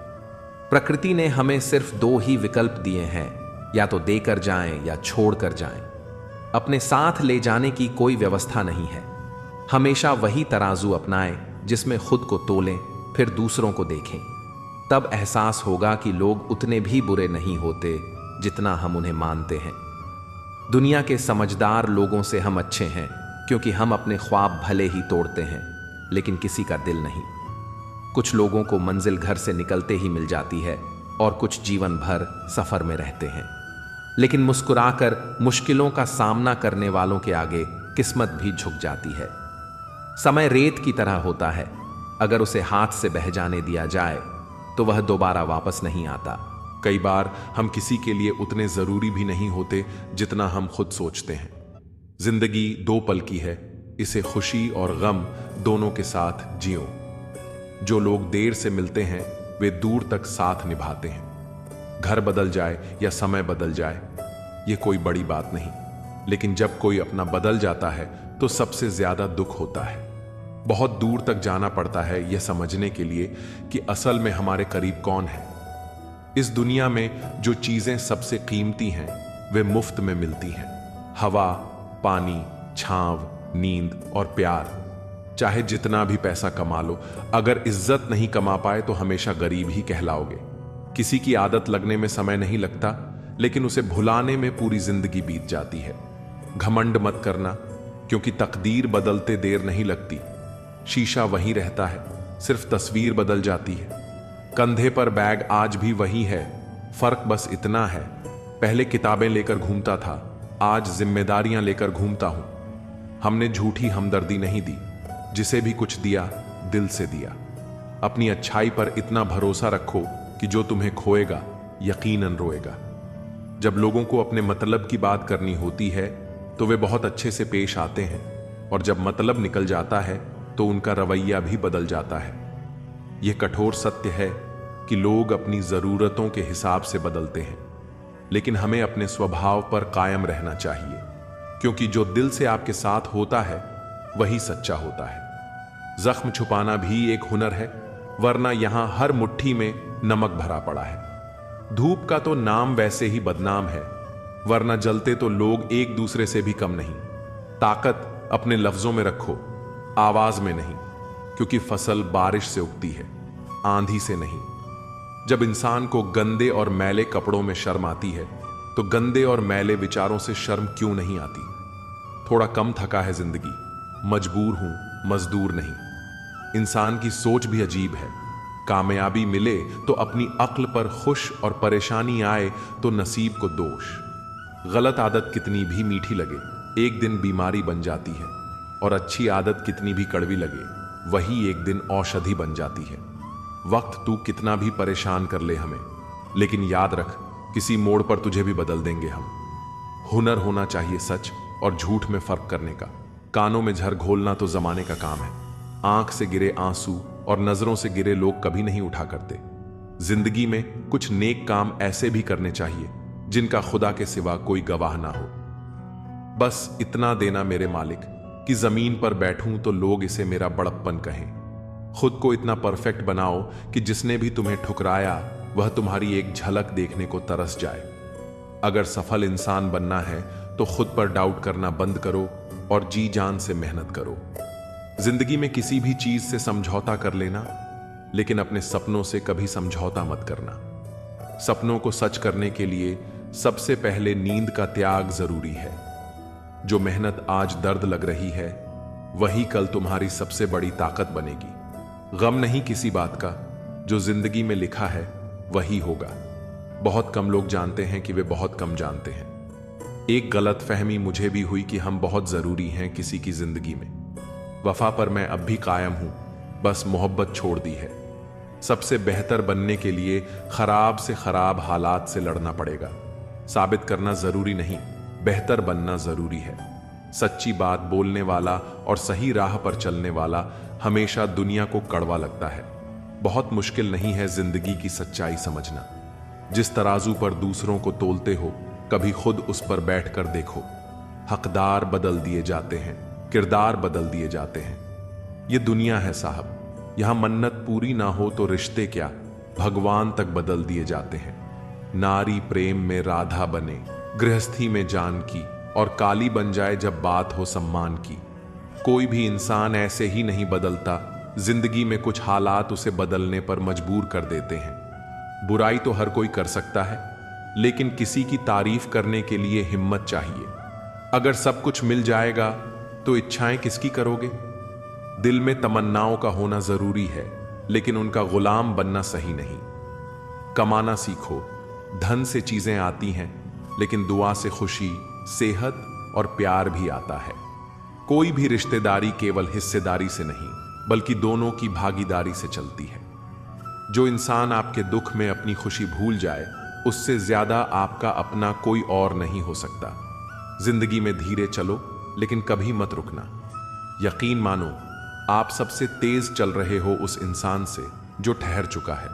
प्रकृति ने हमें सिर्फ 2 ही विकल्प दिए हैं, या तो देकर जाएं या छोड़ कर जाएं। अपने साथ ले जाने की कोई व्यवस्था नहीं है। हमेशा वही तराजू अपनाएं जिसमें खुद को तोलें, फिर दूसरों को देखें। तब एहसास होगा कि लोग उतने भी बुरे नहीं होते जितना हम उन्हें मानते हैं। दुनिया के समझदार लोगों से हम अच्छे हैं, क्योंकि हम अपने ख्वाब भले ही तोड़ते हैं, लेकिन किसी का दिल नहीं। कुछ लोगों को मंजिल घर से निकलते ही मिल जाती है और कुछ जीवन भर सफर में रहते हैं। लेकिन मुस्कुराकर मुश्किलों का सामना करने वालों के आगे किस्मत भी झुक जाती है। समय रेत की तरह होता है, अगर उसे हाथ से बह जाने दिया जाए तो वह दोबारा वापस नहीं आता। कई बार हम किसी के लिए उतने जरूरी भी नहीं होते जितना हम खुद सोचते हैं। जिंदगी 2 पल की है, इसे खुशी और गम दोनों के साथ जियो। जो लोग देर से मिलते हैं वे दूर तक साथ निभाते हैं। घर बदल जाए या समय बदल जाए, ये कोई बड़ी बात नहीं, लेकिन जब कोई अपना बदल जाता है तो सबसे ज्यादा दुख होता है। बहुत दूर तक जाना पड़ता है यह समझने के लिए कि असल में हमारे करीब कौन है। इस दुनिया में जो चीजें सबसे कीमती हैं वे मुफ्त में मिलती हैं। हवा, पानी, छांव, नींद और प्यार। चाहे जितना भी पैसा कमा लो, अगर इज्जत नहीं कमा पाए तो हमेशा गरीब ही कहलाओगे। किसी की आदत लगने में समय नहीं लगता, लेकिन उसे भुलाने में पूरी जिंदगी बीत जाती है। घमंड मत करना, क्योंकि तकदीर बदलते देर नहीं लगती। शीशा वहीं रहता है, सिर्फ तस्वीर बदल जाती है। कंधे पर बैग आज भी वही है, फर्क बस इतना है, पहले किताबें लेकर घूमता था, आज जिम्मेदारियां लेकर घूमता हूं। हमने झूठी हमदर्दी नहीं दी, जिसे भी कुछ दिया दिल से दिया। अपनी अच्छाई पर इतना भरोसा रखो कि जो तुम्हें खोएगा यकीनन रोएगा। जब लोगों को अपने मतलब की बात करनी होती है तो वे बहुत अच्छे से पेश आते हैं, और जब मतलब निकल जाता है तो उनका रवैया भी बदल जाता है। यह कठोर सत्य है कि लोग अपनी जरूरतों के हिसाब से बदलते हैं, लेकिन हमें अपने स्वभाव पर कायम रहना चाहिए, क्योंकि जो दिल से आपके साथ होता है वही सच्चा होता है। जख्म छुपाना भी एक हुनर है, वरना यहां हर मुट्ठी में नमक भरा पड़ा है। धूप का तो नाम वैसे ही बदनाम है, वरना जलते तो लोग एक दूसरे से भी कम नहीं। ताकत अपने लफ्जों में रखो, आवाज में नहीं, क्योंकि फसल बारिश से उगती है, आंधी से नहीं। जब इंसान को गंदे और मैले कपड़ों में शर्म आती है तो गंदे और मैले विचारों से शर्म क्यों नहीं आती। थोड़ा कम थका है जिंदगी, मजबूर हूं, मजदूर नहीं। इंसान की सोच भी अजीब है, कामयाबी मिले तो अपनी अक्ल पर खुश, और परेशानी आए तो नसीब को दोष। गलत आदत कितनी भी मीठी लगे एक दिन बीमारी बन जाती है, और अच्छी आदत कितनी भी कड़वी लगे वही एक दिन औषधि बन जाती है। वक्त तू कितना भी परेशान कर ले हमें, लेकिन याद रख किसी मोड़ पर तुझे भी बदल देंगे हम। हुनर होना चाहिए सच और झूठ में फर्क करने का। कानों में झर घोलना तो जमाने का काम है। आंख से गिरे आंसू और नजरों से गिरे लोग कभी नहीं उठा करते। जिंदगी में कुछ नेक काम ऐसे भी करने चाहिए जिनका खुदा के सिवा कोई गवाह ना हो। बस इतना देना मेरे मालिक कि जमीन पर बैठूं तो लोग इसे मेरा बड़प्पन कहें। खुद को इतना परफेक्ट बनाओ कि जिसने भी तुम्हें ठुकराया वह तुम्हारी एक झलक देखने को तरस जाए। अगर सफल इंसान बनना है तो खुद पर डाउट करना बंद करो और जी जान से मेहनत करो। जिंदगी में किसी भी चीज से समझौता कर लेना, लेकिन अपने सपनों से कभी समझौता मत करना। सपनों को सच करने के लिए सबसे पहले नींद का त्याग जरूरी है। जो मेहनत आज दर्द लग रही है वही कल तुम्हारी सबसे बड़ी ताकत बनेगी। गम नहीं किसी बात का, जो जिंदगी में लिखा है वही होगा। बहुत कम लोग जानते हैं कि वे बहुत कम जानते हैं। एक गलत फहमी मुझे भी हुई कि हम बहुत जरूरी हैं किसी की जिंदगी में। वफा पर मैं अब भी कायम हूं, बस मोहब्बत छोड़ दी है। सबसे बेहतर बनने के लिए खराब से खराब हालात से लड़ना पड़ेगा। साबित करना जरूरी नहीं, बेहतर बनना जरूरी है। सच्ची बात बोलने वाला और सही राह पर चलने वाला हमेशा दुनिया को कड़वा लगता है। बहुत मुश्किल नहीं है जिंदगी की सच्चाई समझना। जिस तराजू पर दूसरों को तोलते हो कभी खुद उस पर बैठकर देखो। हकदार बदल दिए जाते हैं, किरदार बदल दिए जाते हैं। ये दुनिया है साहब, यहां मन्नत पूरी ना हो तो रिश्ते क्या भगवान तक बदल दिए जाते हैं। नारी प्रेम में राधा बने, गृहस्थी में जानकी, और काली बन जाए जब बात हो सम्मान की। कोई भी इंसान ऐसे ही नहीं बदलता, जिंदगी में कुछ हालात उसे बदलने पर मजबूर कर देते हैं। बुराई तो हर कोई कर सकता है, लेकिन किसी की तारीफ करने के लिए हिम्मत चाहिए। अगर सब कुछ मिल जाएगा तो इच्छाएं किसकी करोगे। दिल में तमन्नाओं का होना जरूरी है, लेकिन उनका गुलाम बनना सही नहीं। कमाना सीखो, धन से चीजें आती हैं, लेकिन दुआ से खुशी, सेहत और प्यार भी आता है। कोई भी रिश्तेदारी केवल हिस्सेदारी से नहीं, बल्कि दोनों की भागीदारी से चलती है। जो इंसान आपके दुख में अपनी खुशी भूल जाए, उससे ज्यादा आपका अपना कोई और नहीं हो सकता। जिंदगी में धीरे चलो, लेकिन कभी मत रुकना। यकीन मानो, आप सबसे तेज चल रहे हो उस इंसान से जो ठहर चुका है।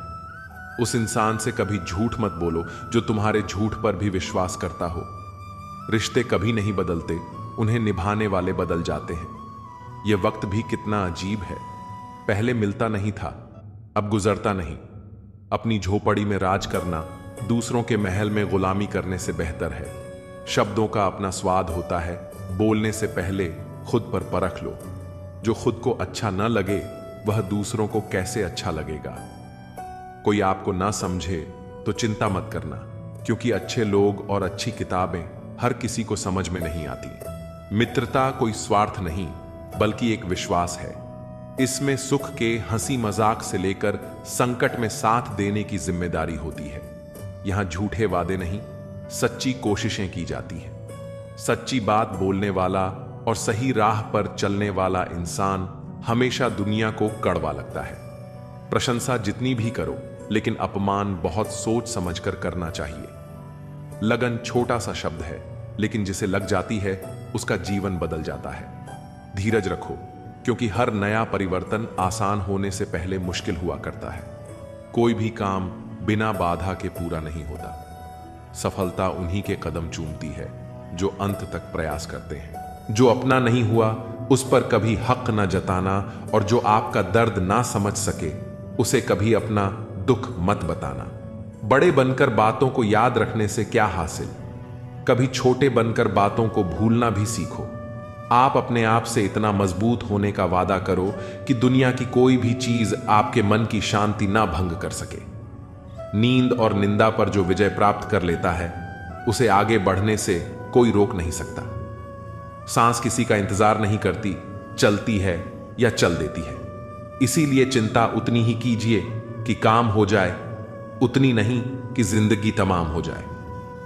उस इंसान से कभी झूठ मत बोलो जो तुम्हारे झूठ पर भी विश्वास करता हो। रिश्ते कभी नहीं बदलते, उन्हें निभाने वाले बदल जाते हैं। यह वक्त भी कितना अजीब है, पहले मिलता नहीं था, अब गुजरता नहीं। अपनी झोपड़ी में राज करना दूसरों के महल में गुलामी करने से बेहतर है। शब्दों का अपना स्वाद होता है, बोलने से पहले खुद पर परख लो। जो खुद को अच्छा न लगे वह दूसरों को कैसे अच्छा लगेगा। कोई आपको ना समझे तो चिंता मत करना, क्योंकि अच्छे लोग और अच्छी किताबें हर किसी को समझ में नहीं आती। मित्रता कोई स्वार्थ नहीं, बल्कि एक विश्वास है। इसमें सुख के हंसी मजाक से लेकर संकट में साथ देने की जिम्मेदारी होती है। यहां झूठे वादे नहीं, सच्ची कोशिशें की जाती हैं। सच्ची बात बोलने वाला और सही राह पर चलने वाला इंसान हमेशा दुनिया को कड़वा लगता है। प्रशंसा जितनी भी करो, लेकिन अपमान बहुत सोच समझकर करना चाहिए। लगन छोटा सा शब्द है, लेकिन जिसे लग जाती है उसका जीवन बदल जाता है। धीरज रखो, क्योंकि हर नया परिवर्तन आसान होने से पहले मुश्किल हुआ करता है। कोई भी काम बिना बाधा के पूरा नहीं होता। सफलता उन्हीं के कदम चूमती है जो अंत तक प्रयास करते हैं। जो अपना नहीं हुआ उस पर कभी हक न जताना, और जो आपका दर्द ना समझ सके उसे कभी अपना दुख मत बताना। बड़े बनकर बातों को याद रखने से क्या हासिल, कभी छोटे बनकर बातों को भूलना भी सीखो। आप अपने आप से इतना मजबूत होने का वादा करो कि दुनिया की कोई भी चीज आपके मन की शांति ना भंग कर सके। नींद और निंदा पर जो विजय प्राप्त कर लेता है उसे आगे बढ़ने से कोई रोक नहीं सकता। सांस किसी का इंतजार नहीं करती, चलती है या चल देती है। इसीलिए चिंता उतनी ही कीजिए कि काम हो जाए, उतनी नहीं कि जिंदगी तमाम हो जाए।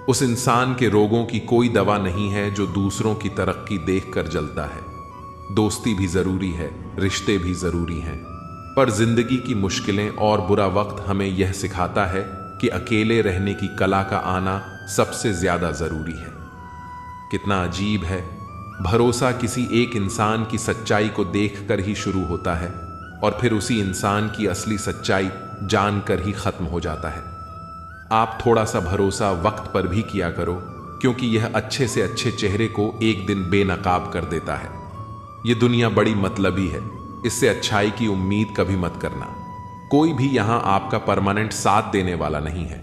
उस इंसान के रोगों की कोई दवा नहीं है जो दूसरों की तरक्की देखकर जलता है। दोस्ती भी जरूरी है, रिश्ते भी जरूरी हैं, पर जिंदगी की मुश्किलें और बुरा वक्त हमें यह सिखाता है कि अकेले रहने की कला का आना सबसे ज्यादा जरूरी है। कितना अजीब है, भरोसा किसी एक इंसान की सच्चाई को देखकर ही शुरू होता है और फिर उसी इंसान की असली सच्चाई जानकर ही खत्म हो जाता है। आप थोड़ा सा भरोसा वक्त पर भी किया करो, क्योंकि यह अच्छे से अच्छे चेहरे को एक दिन बेनकाब कर देता है। यह दुनिया बड़ी मतलबी है, इससे अच्छाई की उम्मीद कभी मत करना। कोई भी यहां आपका परमानेंट साथ देने वाला नहीं है।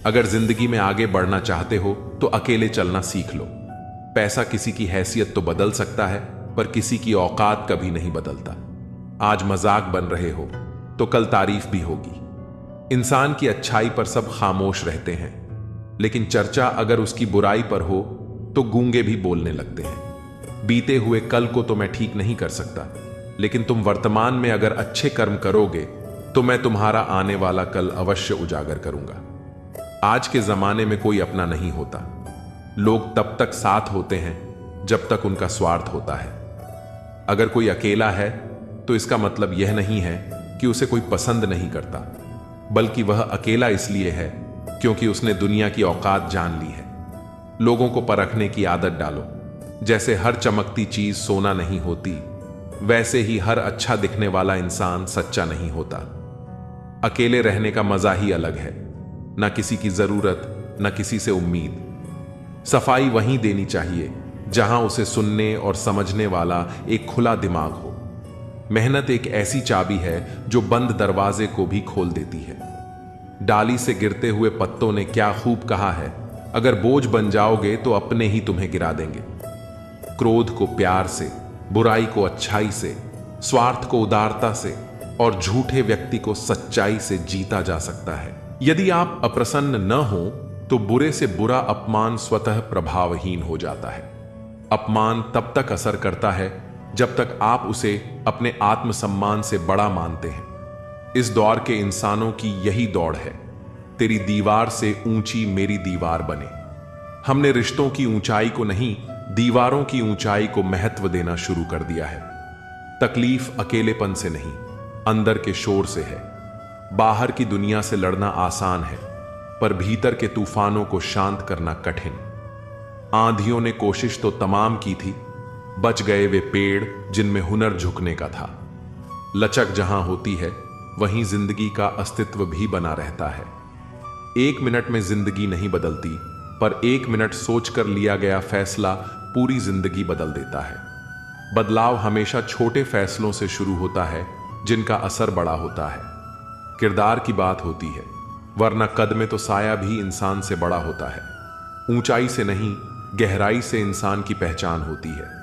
अगर जिंदगी में आगे बढ़ना चाहते हो तो अकेले चलना सीख लो। पैसा किसी की हैसियत तो बदल सकता है, पर किसी की औकात कभी नहीं बदलता। आज मजाक बन रहे हो तो कल तारीफ भी होगी। इंसान की अच्छाई पर सब खामोश रहते हैं, लेकिन चर्चा अगर उसकी बुराई पर हो तो गूंगे भी बोलने लगते हैं। बीते हुए कल को तो मैं ठीक नहीं कर सकता, लेकिन तुम वर्तमान में अगर अच्छे कर्म करोगे तो मैं तुम्हारा आने वाला कल अवश्य उजागर करूंगा। आज के जमाने में कोई अपना नहीं होता। लोग तब तक साथ होते हैं जब तक उनका स्वार्थ होता है। अगर कोई अकेला है तो इसका मतलब यह नहीं है कि उसे कोई पसंद नहीं करता, बल्कि वह अकेला इसलिए है क्योंकि उसने दुनिया की औकात जान ली है। लोगों को परखने की आदत डालो। जैसे हर चमकती चीज सोना नहीं होती, वैसे ही हर अच्छा दिखने वाला इंसान सच्चा नहीं होता। अकेले रहने का मजा ही अलग है, ना किसी की जरूरत, ना किसी से उम्मीद। सफाई वहीं देनी चाहिए जहां उसे सुनने और समझने वाला एक खुला दिमाग हो। मेहनत एक ऐसी चाबी है जो बंद दरवाजे को भी खोल देती है। डाली से गिरते हुए पत्तों ने क्या खूब कहा है, अगर बोझ बन जाओगे तो अपने ही तुम्हें गिरा देंगे। क्रोध को प्यार से, बुराई को अच्छाई से, स्वार्थ को उदारता से और झूठे व्यक्ति को सच्चाई से जीता जा सकता है। यदि आप अप्रसन्न न हो तो बुरे से बुरा अपमान स्वतः प्रभावहीन हो जाता है। अपमान तब तक असर करता है जब तक आप उसे अपने आत्मसम्मान से बड़ा मानते हैं। इस दौर के इंसानों की यही दौड़ है, तेरी दीवार से ऊंची मेरी दीवार बने। हमने रिश्तों की ऊंचाई को नहीं, दीवारों की ऊंचाई को महत्व देना शुरू कर दिया है। तकलीफ अकेलेपन से नहीं, अंदर के शोर से है। बाहर की दुनिया से लड़ना आसान है, पर भीतर के तूफानों को शांत करना कठिन। आंधियों ने कोशिश तो तमाम की थी, बच गए वे पेड़ जिनमें हुनर झुकने का था। लचक जहां होती है वहीं जिंदगी का अस्तित्व भी बना रहता है। 1 मिनट में जिंदगी नहीं बदलती, पर 1 मिनट सोचकर लिया गया फैसला पूरी जिंदगी बदल देता है। बदलाव हमेशा छोटे फैसलों से शुरू होता है जिनका असर बड़ा होता है। किरदार की बात होती है, वरना कद में तो साया भी इंसान से बड़ा होता है। ऊंचाई से नहीं, गहराई से इंसान की पहचान होती है।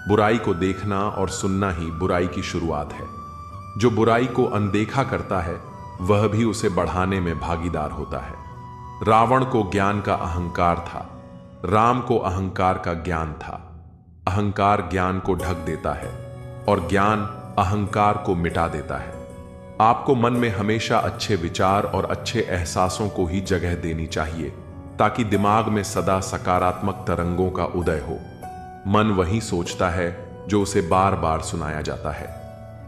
बुराई को देखना और सुनना ही बुराई की शुरुआत है। जो बुराई को अनदेखा करता है वह भी उसे बढ़ाने में भागीदार होता है। रावण को ज्ञान का अहंकार था, राम को अहंकार का ज्ञान था। अहंकार ज्ञान को ढक देता है और ज्ञान अहंकार को मिटा देता है। आपको मन में हमेशा अच्छे विचार और अच्छे एहसासों को ही जगह देनी चाहिए, ताकि दिमाग में सदा सकारात्मक तरंगों का उदय हो। मन वही सोचता है जो उसे बार बार सुनाया जाता है।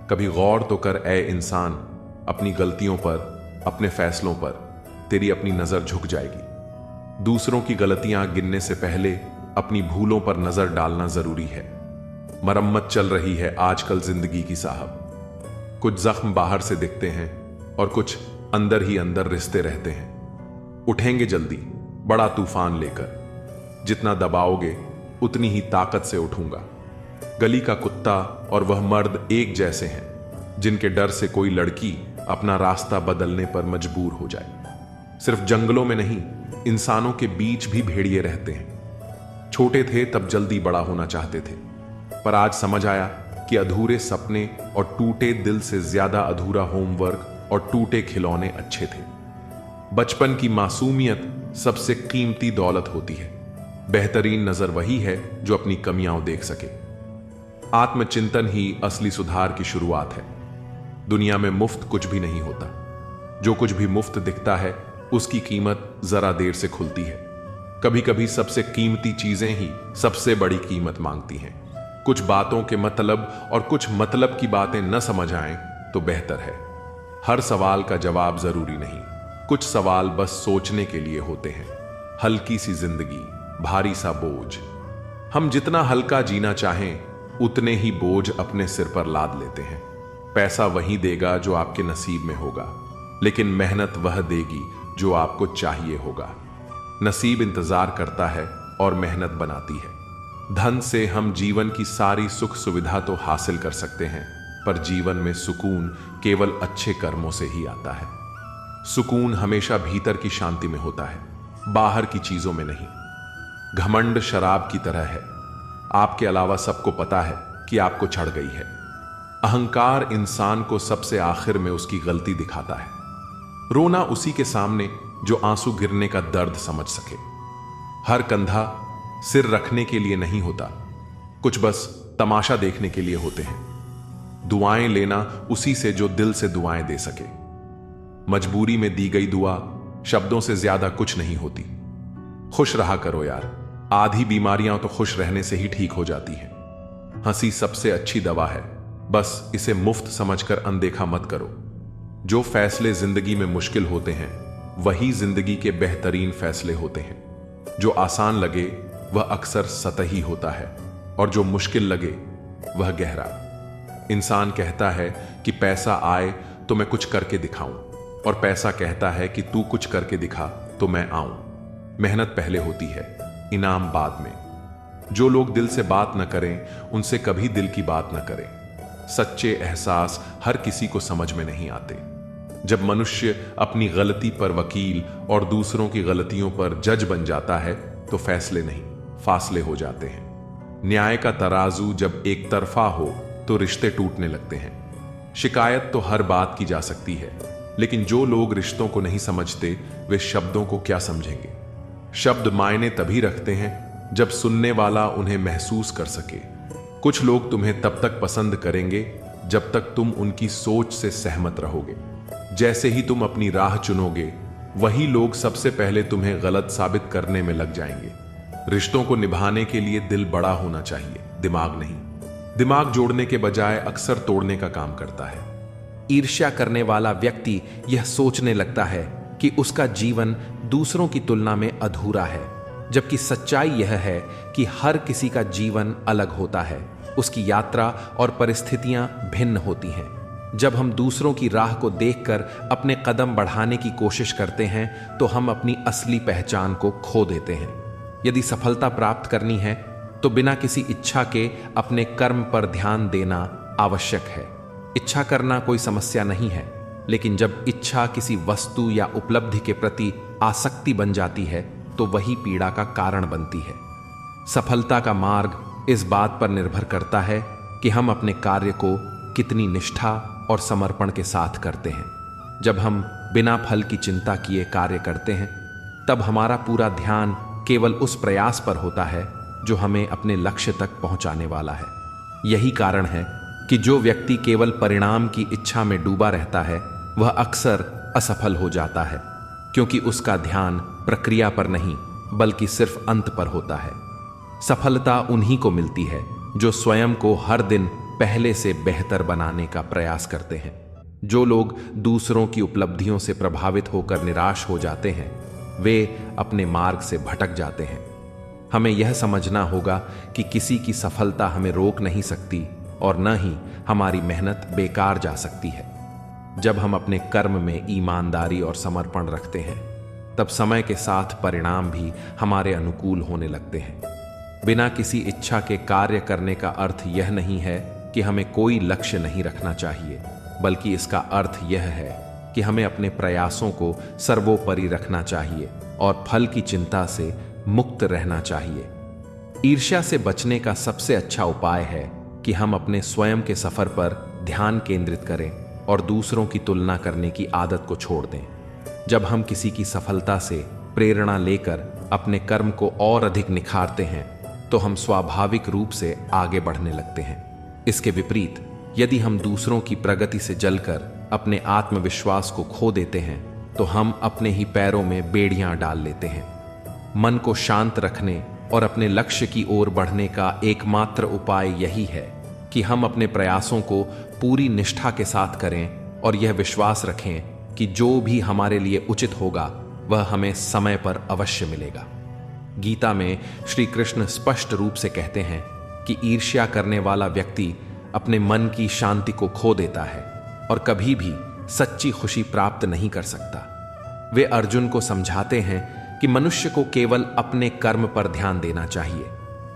कभी गौर तो कर ए इंसान, अपनी गलतियों पर, अपने फैसलों पर तेरी अपनी नजर झुक जाएगी। दूसरों की गलतियां गिनने से पहले अपनी भूलों पर नजर डालना जरूरी है। मरम्मत चल रही है आजकल जिंदगी की साहब। कुछ जख्म बाहर से दिखते हैं और कुछ अंदर ही अंदर रिश्ते रहते हैं। उठेंगे जल्दी बड़ा तूफान लेकर। जितना दबाओगे उतनी ही ताकत से उठूंगा। गली का कुत्ता और वह मर्द एक जैसे हैं, जिनके डर से कोई लड़की अपना रास्ता बदलने पर मजबूर हो जाए। सिर्फ जंगलों में नहीं, इंसानों के बीच भी भेड़िए रहते हैं। छोटे थे तब जल्दी बड़ा होना चाहते थे, पर आज समझ आया कि अधूरे सपने और टूटे दिल से ज्यादा अधूरा होमवर्क और टूटे खिलौने अच्छे थे। बचपन की मासूमियत सबसे कीमती दौलत होती है। बेहतरीन नजर वही है जो अपनी कमियां देख सके। आत्मचिंतन ही असली सुधार की शुरुआत है। दुनिया में मुफ्त कुछ भी नहीं होता। जो कुछ भी मुफ्त दिखता है उसकी कीमत जरा देर से खुलती है। कभी कभी सबसे कीमती चीजें ही सबसे बड़ी कीमत मांगती हैं। कुछ बातों के मतलब और कुछ मतलब की बातें न समझ आएं तो बेहतर है। हर सवाल का जवाब जरूरी नहीं। कुछ सवाल बस सोचने के लिए होते हैं। हल्की सी जिंदगी, भारी सा बोझ। हम जितना हल्का जीना चाहें उतने ही बोझ अपने सिर पर लाद लेते हैं। पैसा वही देगा जो आपके नसीब में होगा, लेकिन मेहनत वह देगी जो आपको चाहिए होगा। नसीब इंतजार करता है और मेहनत बनाती है। धन से हम जीवन की सारी सुख सुविधा तो हासिल कर सकते हैं, पर जीवन में सुकून केवल अच्छे कर्मों से ही आता है। सुकून हमेशा भीतर की शांति में होता है, बाहर की चीजों में नहीं। घमंड शराब की तरह है। आपके अलावा सबको पता है कि आपको चढ़ गई है। अहंकार इंसान को सबसे आखिर में उसकी गलती दिखाता है। रोना उसी के सामने जो आंसू गिरने का दर्द समझ सके। हर कंधा सिर रखने के लिए नहीं होता, कुछ बस तमाशा देखने के लिए होते हैं। दुआएं लेना उसी से जो दिल से दुआएं दे सके। मजबूरी में दी गई दुआ शब्दों से ज्यादा कुछ नहीं होती। खुश रहा करो यार, आधी बीमारियां तो खुश रहने से ही ठीक हो जाती हैं। हंसी सबसे अच्छी दवा है, बस इसे मुफ्त समझकर अनदेखा मत करो। जो फैसले जिंदगी में मुश्किल होते हैं वही जिंदगी के बेहतरीन फैसले होते हैं। जो आसान लगे वह अक्सर सतही होता है, और जो मुश्किल लगे वह गहरा। इंसान कहता है कि पैसा आए तो मैं कुछ करके दिखाऊं, और पैसा कहता है कि तू कुछ करके दिखा तो मैं आऊं। मेहनत पहले होती है, इनाम बाद में। जो लोग दिल से बात न करें उनसे कभी दिल की बात न करें। सच्चे एहसास हर किसी को समझ में नहीं आते। जब मनुष्य अपनी गलती पर वकील और दूसरों की गलतियों पर जज बन जाता है तो फैसले नहीं, फासले हो जाते हैं। न्याय का तराजू जब एक तरफा हो तो रिश्ते टूटने लगते हैं। शिकायत तो हर बात की जा सकती है, लेकिन जो लोग रिश्तों को नहीं समझते वे शब्दों को क्या समझेंगे। शब्द मायने तभी रखते हैं जब सुनने वाला उन्हें महसूस कर सके। कुछ लोग तुम्हें तब तक पसंद करेंगे जब तक तुम उनकी सोच से सहमत रहोगे। जैसे ही तुम अपनी राह चुनोगे वही लोग सबसे पहले तुम्हें गलत साबित करने में लग जाएंगे। रिश्तों को निभाने के लिए दिल बड़ा होना चाहिए, दिमाग नहीं। दिमाग जोड़ने के बजाय अक्सर तोड़ने का काम करता है। ईर्ष्या करने वाला व्यक्ति यह सोचने लगता है कि उसका जीवन दूसरों की तुलना में अधूरा है, जबकि सच्चाई यह है कि हर किसी का जीवन अलग होता है। उसकी यात्रा और परिस्थितियां भिन्न होती हैं। जब हम दूसरों की राह को देखकर अपने कदम बढ़ाने की कोशिश करते हैं तो हम अपनी असली पहचान को खो देते हैं। यदि सफलता प्राप्त करनी है तो बिना किसी इच्छा के अपने कर्म पर ध्यान देना आवश्यक है। इच्छा करना कोई समस्या नहीं है, लेकिन जब इच्छा किसी वस्तु या उपलब्धि के प्रति आसक्ति बन जाती है तो वही पीड़ा का कारण बनती है। सफलता का मार्ग इस बात पर निर्भर करता है कि हम अपने कार्य को कितनी निष्ठा और समर्पण के साथ करते हैं। जब हम बिना फल की चिंता किए कार्य करते हैं तब हमारा पूरा ध्यान केवल उस प्रयास पर होता है जो हमें अपने लक्ष्य तक पहुंचाने वाला है। यही कारण है कि जो व्यक्ति केवल परिणाम की इच्छा में डूबा रहता है वह अक्सर असफल हो जाता है, क्योंकि उसका ध्यान प्रक्रिया पर नहीं बल्कि सिर्फ अंत पर होता है। सफलता उन्हीं को मिलती है जो स्वयं को हर दिन पहले से बेहतर बनाने का प्रयास करते हैं। जो लोग दूसरों की उपलब्धियों से प्रभावित होकर निराश हो जाते हैं वे अपने मार्ग से भटक जाते हैं। हमें यह समझना होगा कि किसी की सफलता हमें रोक नहीं सकती और न ही हमारी मेहनत बेकार जा सकती है। जब हम अपने कर्म में ईमानदारी और समर्पण रखते हैं तब समय के साथ परिणाम भी हमारे अनुकूल होने लगते हैं। बिना किसी इच्छा के कार्य करने का अर्थ यह नहीं है कि हमें कोई लक्ष्य नहीं रखना चाहिए, बल्कि इसका अर्थ यह है कि हमें अपने प्रयासों को सर्वोपरि रखना चाहिए और फल की चिंता से मुक्त रहना चाहिए। ईर्ष्या से बचने का सबसे अच्छा उपाय है कि हम अपने स्वयं के सफर पर ध्यान केंद्रित करें और दूसरों की तुलना करने की आदत को छोड़ दें। जब हम किसी की सफलता से प्रेरणा लेकर अपने कर्म को और अधिक निखारते हैं तो हम स्वाभाविक रूप से आगे बढ़ने लगते हैं। इसके विपरीत यदि हम दूसरों की प्रगति से जलकर अपने आत्मविश्वास को खो देते हैं तो हम अपने ही पैरों में बेड़ियां डाल लेते हैं। मन को शांत रखने और अपने लक्ष्य की ओर बढ़ने का एकमात्र उपाय यही है कि हम अपने प्रयासों को पूरी निष्ठा के साथ करें और यह विश्वास रखें कि जो भी हमारे लिए उचित होगा वह हमें समय पर अवश्य मिलेगा। गीता में श्री कृष्ण स्पष्ट रूप से कहते हैं कि ईर्ष्या करने वाला व्यक्ति अपने मन की शांति को खो देता है और कभी भी सच्ची खुशी प्राप्त नहीं कर सकता। वे अर्जुन को समझाते हैं कि मनुष्य को केवल अपने कर्म पर ध्यान देना चाहिए,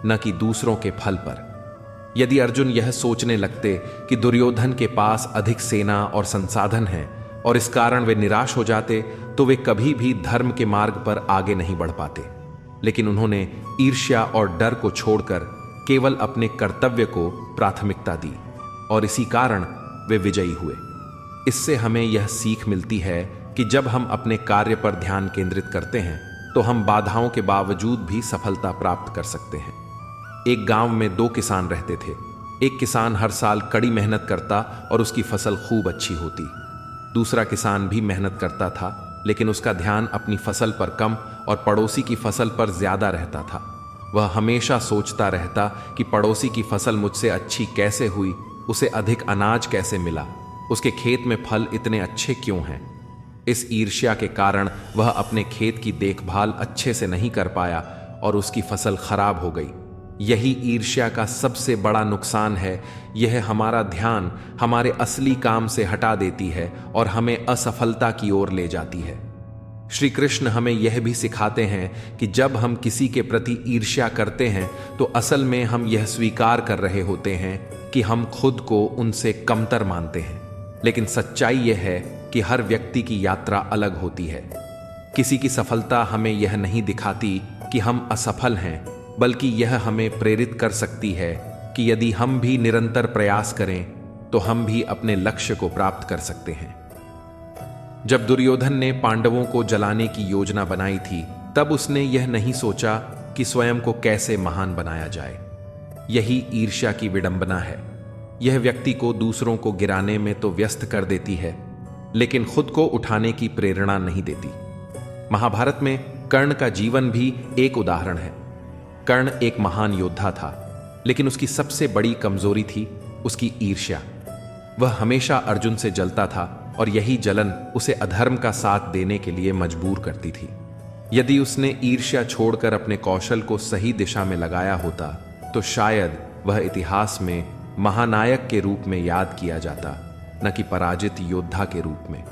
न कि दूसरों के फल पर। यदि अर्जुन यह सोचने लगते कि दुर्योधन के पास अधिक सेना और संसाधन हैं और इस कारण वे निराश हो जाते तो वे कभी भी धर्म के मार्ग पर आगे नहीं बढ़ पाते। लेकिन उन्होंने ईर्ष्या और डर को छोड़कर केवल अपने कर्तव्य को प्राथमिकता दी और इसी कारण वे विजयी हुए। इससे हमें यह सीख मिलती है कि जब हम अपने कार्य पर ध्यान केंद्रित करते हैं तो हम बाधाओं के बावजूद भी सफलता प्राप्त कर सकते हैं। एक गांव में 2 किसान रहते थे। एक किसान हर साल कड़ी मेहनत करता और उसकी फसल खूब अच्छी होती। दूसरा किसान भी मेहनत करता था लेकिन उसका ध्यान अपनी फसल पर कम और पड़ोसी की फसल पर ज्यादा रहता था। वह हमेशा सोचता रहता कि पड़ोसी की फसल मुझसे अच्छी कैसे हुई, उसे अधिक अनाज कैसे मिला, उसके खेत में फल इतने अच्छे क्यों हैं। इस ईर्ष्या के कारण वह अपने खेत की देखभाल अच्छे से नहीं कर पाया और उसकी फसल खराब हो गई। यही ईर्ष्या का सबसे बड़ा नुकसान है। यह हमारा ध्यान हमारे असली काम से हटा देती है और हमें असफलता की ओर ले जाती है। श्री कृष्ण हमें यह भी सिखाते हैं कि जब हम किसी के प्रति ईर्ष्या करते हैं तो असल में हम यह स्वीकार कर रहे होते हैं कि हम खुद को उनसे कमतर मानते हैं। लेकिन सच्चाई यह है कि हर व्यक्ति की यात्रा अलग होती है। किसी की सफलता हमें यह नहीं दिखाती कि हम असफल हैं, बल्कि यह हमें प्रेरित कर सकती है कि यदि हम भी निरंतर प्रयास करें तो हम भी अपने लक्ष्य को प्राप्त कर सकते हैं। जब दुर्योधन ने पांडवों को जलाने की योजना बनाई थी तब उसने यह नहीं सोचा कि स्वयं को कैसे महान बनाया जाए। यही ईर्ष्या की विडंबना है। यह व्यक्ति को दूसरों को गिराने में तो व्यस्त कर देती है लेकिन खुद को उठाने की प्रेरणा नहीं देती। महाभारत में कर्ण का जीवन भी एक उदाहरण है। कर्ण एक महान योद्धा था लेकिन उसकी सबसे बड़ी कमजोरी थी उसकी ईर्ष्या। वह हमेशा अर्जुन से जलता था और यही जलन उसे अधर्म का साथ देने के लिए मजबूर करती थी। यदि उसने ईर्ष्या छोड़कर अपने कौशल को सही दिशा में लगाया होता तो शायद वह इतिहास में महानायक के रूप में याद किया जाता, न कि पराजित योद्धा के रूप में।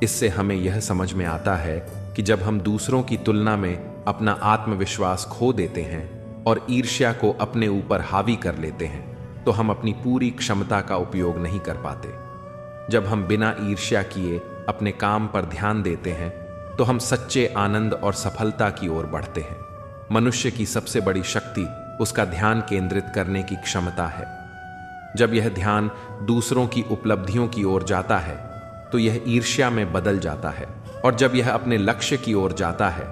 इससे हमें यह समझ में आता है कि जब हम दूसरों की तुलना में अपना आत्मविश्वास खो देते हैं और ईर्ष्या को अपने ऊपर हावी कर लेते हैं तो हम अपनी पूरी क्षमता का उपयोग नहीं कर पाते। जब हम बिना ईर्ष्या किए अपने काम पर ध्यान देते हैं तो हम सच्चे आनंद और सफलता की ओर बढ़ते हैं। मनुष्य की सबसे बड़ी शक्ति उसका ध्यान केंद्रित करने की क्षमता है। जब यह ध्यान दूसरों की उपलब्धियों की ओर जाता है तो यह ईर्ष्या में बदल जाता है और जब यह अपने लक्ष्य की ओर जाता है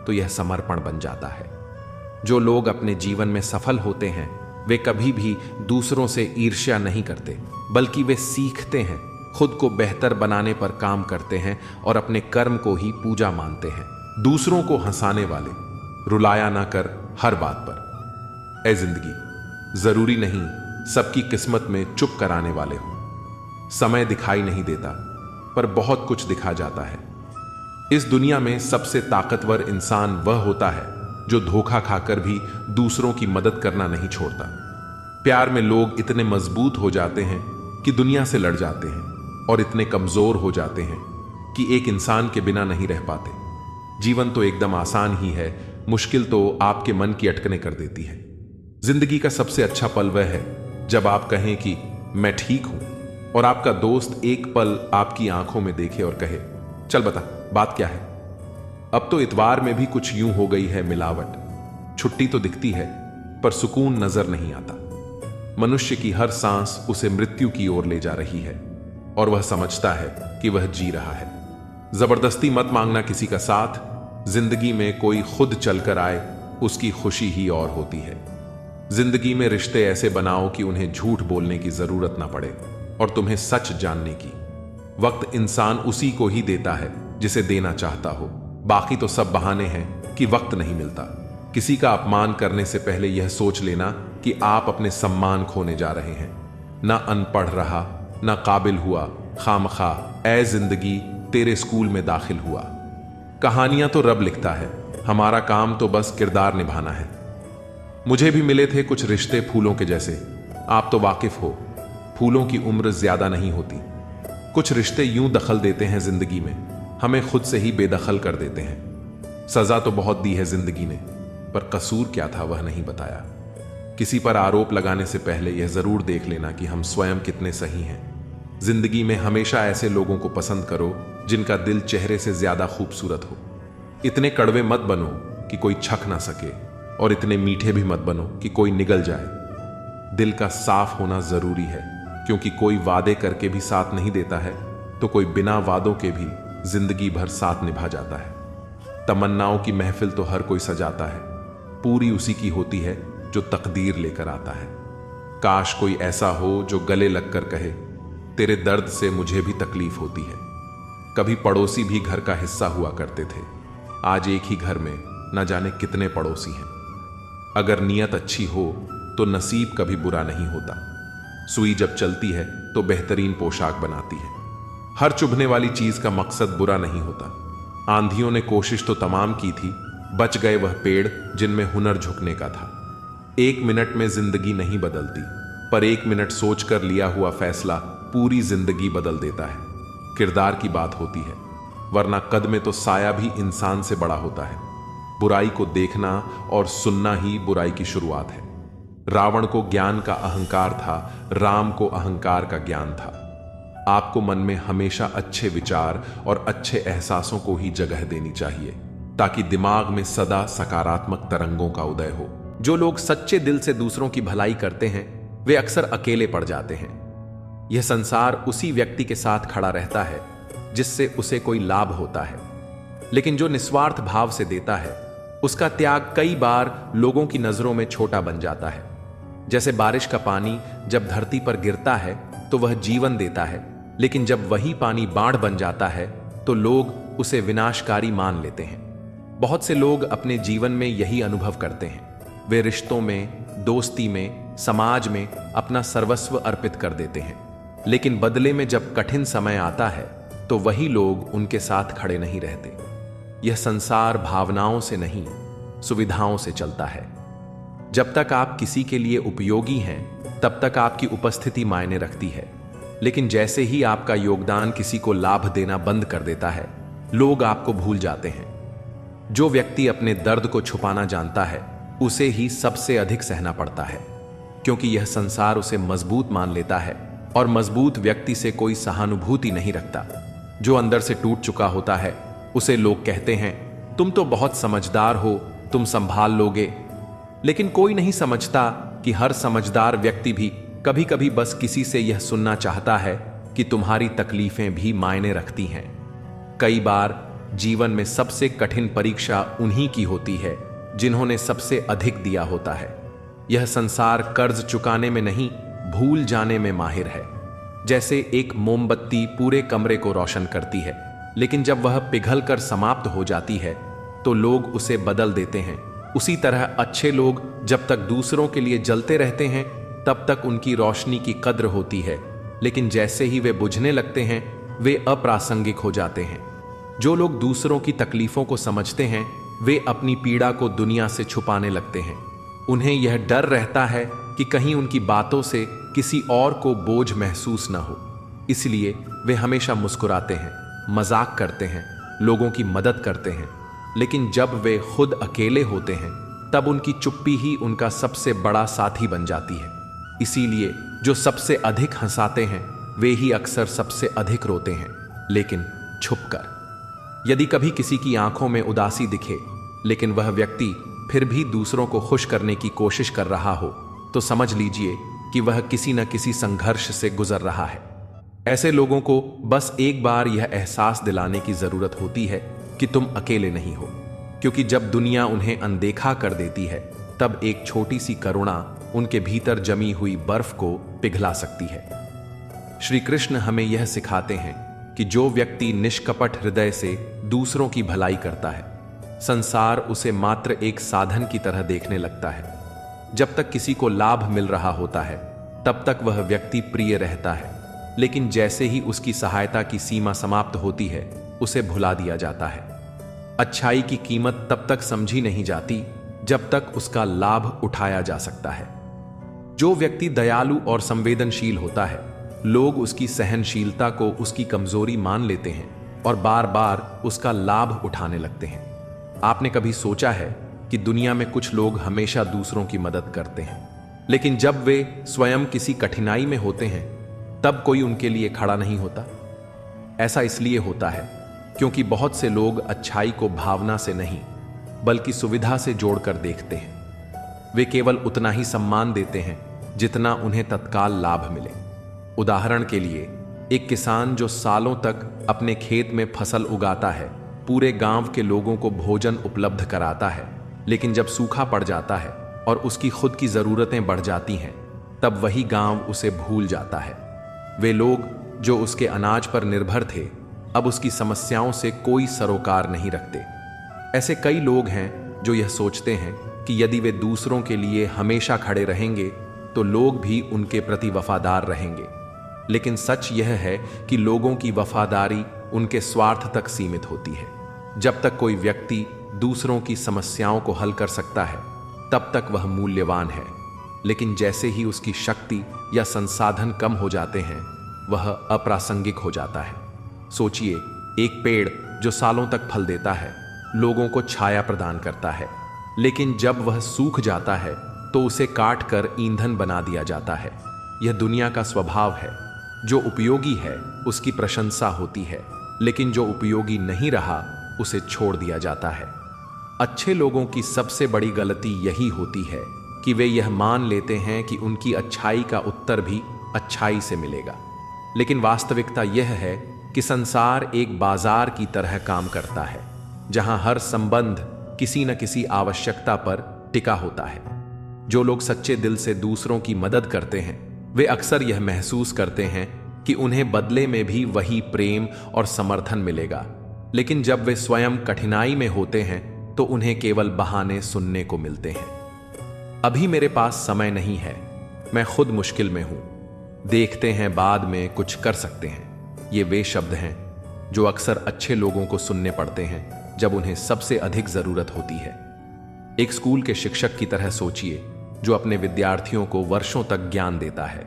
तो यह समर्पण बन जाता है। जो लोग अपने जीवन में सफल होते हैं वे कभी भी दूसरों से ईर्ष्या नहीं करते, बल्कि वे सीखते हैं, खुद को बेहतर बनाने पर काम करते हैं और अपने कर्म को ही पूजा मानते हैं। दूसरों को हंसाने वाले, रुलाया ना कर हर बात पर। ए जिंदगी, जरूरी नहीं सबकी किस्मत में चुप कराने वाले हो। समय दिखाई नहीं देता, पर बहुत कुछ दिखा जाता है। इस दुनिया में सबसे ताकतवर इंसान वह होता है जो धोखा खाकर भी दूसरों की मदद करना नहीं छोड़ता। प्यार में लोग इतने मजबूत हो जाते हैं कि दुनिया से लड़ जाते हैं, और इतने कमजोर हो जाते हैं कि एक इंसान के बिना नहीं रह पाते। जीवन तो एकदम आसान ही है, मुश्किल तो आपके मन की अटकनें कर देती है। जिंदगी का सबसे अच्छा पल वह है जब आप कहें कि मैं ठीक हूं, और आपका दोस्त एक पल आपकी आंखों में देखे और कहे, चल बता बात क्या है। अब तो इतवार में भी कुछ यूं हो गई है मिलावट। छुट्टी तो दिखती है, पर सुकून नजर नहीं आता। मनुष्य की हर सांस उसे मृत्यु की ओर ले जा रही है, और वह समझता है कि वह जी रहा है। जबरदस्ती मत मांगना किसी का साथ। जिंदगी में कोई खुद चलकर आए, उसकी खुशी ही और होती है। जिंदगी में रिश्ते ऐसे बनाओ कि उन्हें झूठ बोलने की जरूरत ना पड़े, और तुम्हें सच जानने की। वक्त इंसान उसी को ही देता है जिसे देना चाहता हो। बाकी तो सब बहाने हैं कि वक्त नहीं मिलता। किसी का अपमान करने से पहले यह सोच लेना कि आप अपने सम्मान खोने जा रहे हैं। ना अनपढ़ रहा, ना काबिल हुआ, खामखा ए जिंदगी तेरे स्कूल में दाखिल हुआ। कहानियां तो रब लिखता है, हमारा काम तो बस किरदार निभाना है। मुझे भी मिले थे कुछ रिश्ते फूलों के जैसे। आप तो वाकिफ हो, फूलों की उम्र ज्यादा नहीं होती। कुछ रिश्ते यूं दखल देते हैं जिंदगी में, हमें खुद से ही बेदखल कर देते हैं। सजा तो बहुत दी है जिंदगी ने, पर कसूर क्या था वह नहीं बताया। किसी पर आरोप लगाने से पहले यह जरूर देख लेना कि हम स्वयं कितने सही हैं। जिंदगी में हमेशा ऐसे लोगों को पसंद करो जिनका दिल चेहरे से ज्यादा खूबसूरत हो। इतने कड़वे मत बनो कि कोई छक ना सके, और इतने मीठे भी मत बनो कि कोई निगल जाए। दिल का साफ होना जरूरी है, क्योंकि कोई वादे करके भी साथ नहीं देता है, तो कोई बिना वादों के भी जिंदगी भर साथ निभा जाता है। तमन्नाओं की महफिल तो हर कोई सजाता है, पूरी उसी की होती है जो तकदीर लेकर आता है। काश कोई ऐसा हो जो गले लगकर कहे, तेरे दर्द से मुझे भी तकलीफ होती है। कभी पड़ोसी भी घर का हिस्सा हुआ करते थे, आज एक ही घर में न जाने कितने पड़ोसी हैं। अगर नीयत अच्छी हो तो नसीब कभी बुरा नहीं होता। सुई जब चलती है तो बेहतरीन पोशाक बनाती है। हर चुभने वाली चीज का मकसद बुरा नहीं होता। आंधियों ने कोशिश तो तमाम की थी, बच गए वह पेड़ जिनमें हुनर झुकने का था। 1 मिनट में जिंदगी नहीं बदलती, पर 1 मिनट सोचकर लिया हुआ फैसला पूरी जिंदगी बदल देता है। किरदार की बात होती है, वरना कद में तो साया भी इंसान से बड़ा होता है। बुराई को देखना और सुनना ही बुराई की शुरुआत है। रावण को ज्ञान का अहंकार था, राम को अहंकार का ज्ञान था। आपको मन में हमेशा अच्छे विचार और अच्छे एहसासों को ही जगह देनी चाहिए, ताकि दिमाग में सदा सकारात्मक तरंगों का उदय हो। जो लोग सच्चे दिल से दूसरों की भलाई करते हैं, वे अक्सर अकेले पड़ जाते हैं। यह संसार उसी व्यक्ति के साथ खड़ा रहता है जिससे उसे कोई लाभ होता है, लेकिन जो निस्वार्थ भाव से देता है, उसका त्याग कई बार लोगों की नजरों में छोटा बन जाता है। जैसे बारिश का पानी जब धरती पर गिरता है तो वह जीवन देता है, लेकिन जब वही पानी बाढ़ बन जाता है तो लोग उसे विनाशकारी मान लेते हैं। बहुत से लोग अपने जीवन में यही अनुभव करते हैं। वे रिश्तों में, दोस्ती में, समाज में अपना सर्वस्व अर्पित कर देते हैं, लेकिन बदले में जब कठिन समय आता है तो वही लोग उनके साथ खड़े नहीं रहते। यह संसार भावनाओं से नहीं, सुविधाओं से चलता है। जब तक आप किसी के लिए उपयोगी हैं, तब तक आपकी उपस्थिति मायने रखती है, लेकिन जैसे ही आपका योगदान किसी को लाभ देना बंद कर देता है, लोग आपको भूल जाते हैं। जो व्यक्ति अपने दर्द को छुपाना जानता है, उसे ही सबसे अधिक सहना पड़ता है, क्योंकि यह संसार उसे मजबूत मान लेता है, और मजबूत व्यक्ति से कोई सहानुभूति नहीं रखता। जो अंदर से टूट चुका होता है, उसे लोग कहते हैं, तुम तो बहुत समझदार हो, तुम संभाल लोगे। लेकिन कोई नहीं समझता कि हर समझदार व्यक्ति भी कभी कभी बस किसी से यह सुनना चाहता है कि तुम्हारी तकलीफें भी मायने रखती हैं। कई बार जीवन में सबसे कठिन परीक्षा उन्हीं की होती है जिन्होंने सबसे अधिक दिया होता है। यह संसार कर्ज चुकाने में नहीं, भूल जाने में माहिर है। जैसे एक मोमबत्ती पूरे कमरे को रोशन करती है, लेकिन जब वह पिघल कर समाप्त हो जाती है तो लोग उसे बदल देते हैं। उसी तरह अच्छे लोग जब तक दूसरों के लिए जलते रहते हैं तब तक उनकी रोशनी की कद्र होती है, लेकिन जैसे ही वे बुझने लगते हैं वे अप्रासंगिक हो जाते हैं। जो लोग दूसरों की तकलीफों को समझते हैं वे अपनी पीड़ा को दुनिया से छुपाने लगते हैं। उन्हें यह डर रहता है कि कहीं उनकी बातों से किसी और को बोझ महसूस न हो, इसलिए वे हमेशा मुस्कुराते हैं, मजाक करते हैं, लोगों की मदद करते हैं। लेकिन जब वे खुद अकेले होते हैं तब उनकी चुप्पी ही उनका सबसे बड़ा साथी बन जाती है। इसीलिए जो सबसे अधिक हंसाते हैं वे ही अक्सर सबसे अधिक रोते हैं, लेकिन छुपकर। यदि कभी किसी की आंखों में उदासी दिखे लेकिन वह व्यक्ति फिर भी दूसरों को खुश करने की कोशिश कर रहा हो तो समझ लीजिए कि वह किसी न किसी संघर्ष से गुजर रहा है। ऐसे लोगों को बस एक बार यह एहसास दिलाने की जरूरत होती है कि तुम अकेले नहीं हो, क्योंकि जब दुनिया उन्हें अनदेखा कर देती है तब एक छोटी सी करुणा उनके भीतर जमी हुई बर्फ को पिघला सकती है। श्री कृष्ण हमें यह सिखाते हैं कि जो व्यक्ति निष्कपट हृदय से दूसरों की भलाई करता है, संसार उसे मात्र एक साधन की तरह देखने लगता है। जब तक किसी को लाभ मिल रहा होता है तब तक वह व्यक्ति प्रिय रहता है, लेकिन जैसे ही उसकी सहायता की सीमा समाप्त होती है उसे भुला दिया जाता है। अच्छाई की कीमत तब तक समझी नहीं जाती जब तक उसका लाभ उठाया जा सकता है। जो व्यक्ति दयालु और संवेदनशील होता है, लोग उसकी सहनशीलता को उसकी कमजोरी मान लेते हैं और बार बार उसका लाभ उठाने लगते हैं। आपने कभी सोचा है कि दुनिया में कुछ लोग हमेशा दूसरों की मदद करते हैं, लेकिन जब वे स्वयं किसी कठिनाई में होते हैं तब कोई उनके लिए खड़ा नहीं होता? ऐसा इसलिए होता है क्योंकि बहुत से लोग अच्छाई को भावना से नहीं बल्कि सुविधा से जोड़कर देखते हैं। वे केवल उतना ही सम्मान देते हैं जितना उन्हें तत्काल लाभ मिले। उदाहरण के लिए, एक किसान जो सालों तक अपने खेत में फसल उगाता है, पूरे गांव के लोगों को भोजन उपलब्ध कराता है, लेकिन जब सूखा पड़ जाता है और उसकी खुद की जरूरतें बढ़ जाती हैं तब वही गांव उसे भूल जाता है। वे लोग जो उसके अनाज पर निर्भर थे अब उसकी समस्याओं से कोई सरोकार नहीं रखते। ऐसे कई लोग हैं जो यह सोचते हैं कि यदि वे दूसरों के लिए हमेशा खड़े रहेंगे तो लोग भी उनके प्रति वफादार रहेंगे, लेकिन सच यह है कि लोगों की वफादारी उनके स्वार्थ तक सीमित होती है। जब तक कोई व्यक्ति दूसरों की समस्याओं को हल कर सकता है तब तक वह मूल्यवान है, लेकिन जैसे ही उसकी शक्ति या संसाधन कम हो जाते हैं वह अप्रासंगिक हो जाता है। सोचिए, एक पेड़ जो सालों तक फल देता है, लोगों को छाया प्रदान करता है, लेकिन जब वह सूख जाता है तो उसे काट कर ईंधन बना दिया जाता है। यह दुनिया का स्वभाव है। जो उपयोगी है उसकी प्रशंसा होती है, लेकिन जो उपयोगी नहीं रहा उसे छोड़ दिया जाता है। अच्छे लोगों की सबसे बड़ी गलती यही होती है कि वे यह मान लेते हैं कि उनकी अच्छाई का उत्तर भी अच्छाई से मिलेगा, लेकिन वास्तविकता यह है कि संसार एक बाजार की तरह काम करता है, जहां हर संबंध किसी न किसी आवश्यकता पर टिका होता है। जो लोग सच्चे दिल से दूसरों की मदद करते हैं वे अक्सर यह महसूस करते हैं कि उन्हें बदले में भी वही प्रेम और समर्थन मिलेगा, लेकिन जब वे स्वयं कठिनाई में होते हैं तो उन्हें केवल बहाने सुनने को मिलते हैं। अभी मेरे पास समय नहीं है, मैं खुद मुश्किल में हूं, देखते हैं बाद में कुछ कर सकते हैं। ये वे शब्द हैं जो अक्सर अच्छे लोगों को सुनने पड़ते हैं जब उन्हें सबसे अधिक जरूरत होती है। एक स्कूल के शिक्षक की तरह सोचिए जो अपने विद्यार्थियों को वर्षों तक ज्ञान देता है,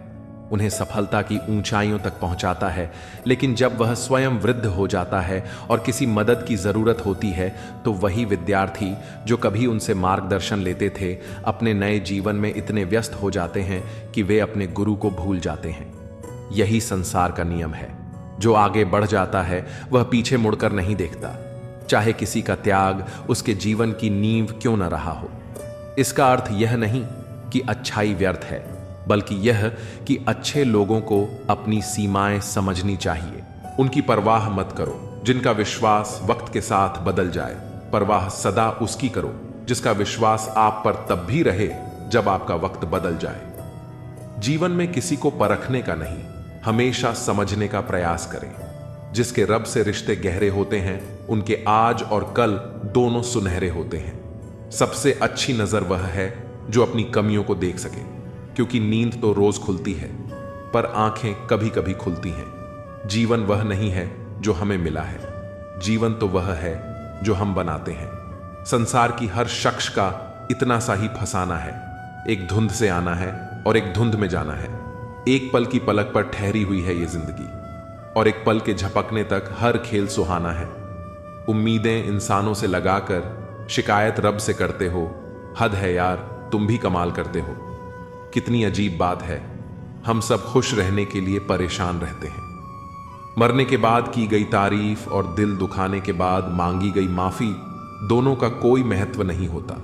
उन्हें सफलता की ऊंचाइयों तक पहुंचाता है, लेकिन जब वह स्वयं वृद्ध हो जाता है और किसी मदद की जरूरत होती है तो वही विद्यार्थी जो कभी उनसे मार्गदर्शन लेते थे अपने नए जीवन में इतने व्यस्त हो जाते हैं कि वे अपने गुरु को भूल जाते हैं। यही संसार का नियम है। जो आगे बढ़ जाता है वह पीछे मुड़कर नहीं देखता, चाहे किसी का त्याग उसके जीवन की नींव क्यों न रहा हो। इसका अर्थ यह नहीं कि अच्छाई व्यर्थ है, बल्कि यह कि अच्छे लोगों को अपनी सीमाएं समझनी चाहिए। उनकी परवाह मत करो जिनका विश्वास वक्त के साथ बदल जाए, परवाह सदा उसकी करो जिसका विश्वास आप पर तब भी रहे जब आपका वक्त बदल जाए। जीवन में किसी को परखने का नहीं, हमेशा समझने का प्रयास करें। जिसके रब से रिश्ते गहरे होते हैं, उनके आज और कल दोनों सुनहरे होते हैं। सबसे अच्छी नजर वह है जो अपनी कमियों को देख सके, क्योंकि नींद तो रोज खुलती है, पर आंखें कभी कभी खुलती हैं। जीवन वह नहीं है जो हमें मिला है, जीवन तो वह है जो हम बनाते हैं। संसार की हर शख्स का इतना सा ही फसाना है, एक धुंध से आना है और एक धुंध में जाना है। एक पल की पलक पर ठहरी हुई है ये जिंदगी, और एक पल के झपकने तक हर खेल सुहाना है। उम्मीदें इंसानों से लगाकर शिकायत रब से करते हो, हद है यार, तुम भी कमाल करते हो। कितनी अजीब बात है, हम सब खुश रहने के लिए परेशान रहते हैं। मरने के बाद की गई तारीफ और दिल दुखाने के बाद मांगी गई माफी, दोनों का कोई महत्व नहीं होता।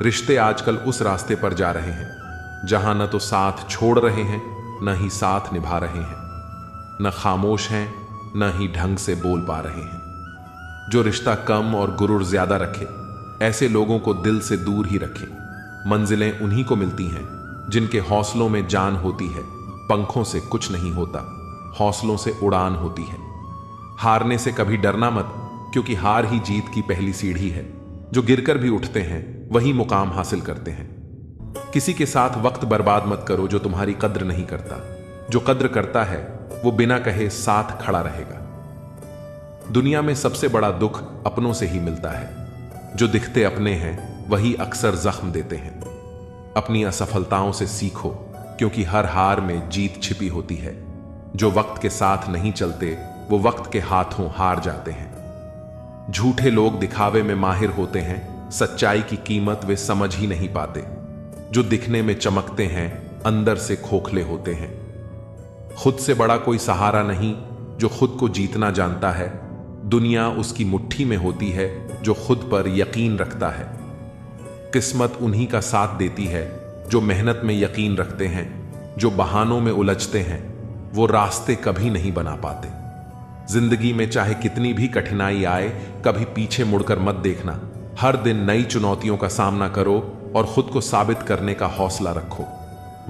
रिश्ते आजकल उस रास्ते पर जा रहे हैं जहां न तो साथ छोड़ रहे हैं, न ही साथ निभा रहे हैं, न खामोश हैं, न ही ढंग से बोल पा रहे हैं। जो रिश्ता कम और गुरूर ज्यादा रखे, ऐसे लोगों को दिल से दूर ही रखें। मंजिलें उन्हीं को मिलती हैं जिनके हौसलों में जान होती है। पंखों से कुछ नहीं होता, हौसलों से उड़ान होती है। हारने से कभी डरना मत, क्योंकि हार ही जीत की पहली सीढ़ी है। जो गिरकर भी उठते हैं वही मुकाम हासिल करते हैं। किसी के साथ वक्त बर्बाद मत करो जो तुम्हारी कद्र नहीं करता। जो कद्र करता है वो बिना कहे साथ खड़ा रहेगा। दुनिया में सबसे बड़ा दुख अपनों से ही मिलता है। जो दिखते अपने हैं वही अक्सर जख्म देते हैं। अपनी असफलताओं से सीखो, क्योंकि हर हार में जीत छिपी होती है। जो वक्त के साथ नहीं चलते वो वक्त के हाथों हार जाते हैं। झूठे लोग दिखावे में माहिर होते हैं, सच्चाई की कीमत वे समझ ही नहीं पाते। जो दिखने में चमकते हैं अंदर से खोखले होते हैं। खुद से बड़ा कोई सहारा नहीं जो खुद को जीतना जानता है। दुनिया उसकी मुट्ठी में होती है जो खुद पर यकीन रखता है। किस्मत उन्हीं का साथ देती है जो मेहनत में यकीन रखते हैं। जो बहानों में उलझते हैं वो रास्ते कभी नहीं बना पाते। जिंदगी में चाहे कितनी भी कठिनाई आए, कभी पीछे मुड़कर मत देखना। हर दिन नई चुनौतियों का सामना करो और खुद को साबित करने का हौसला रखो।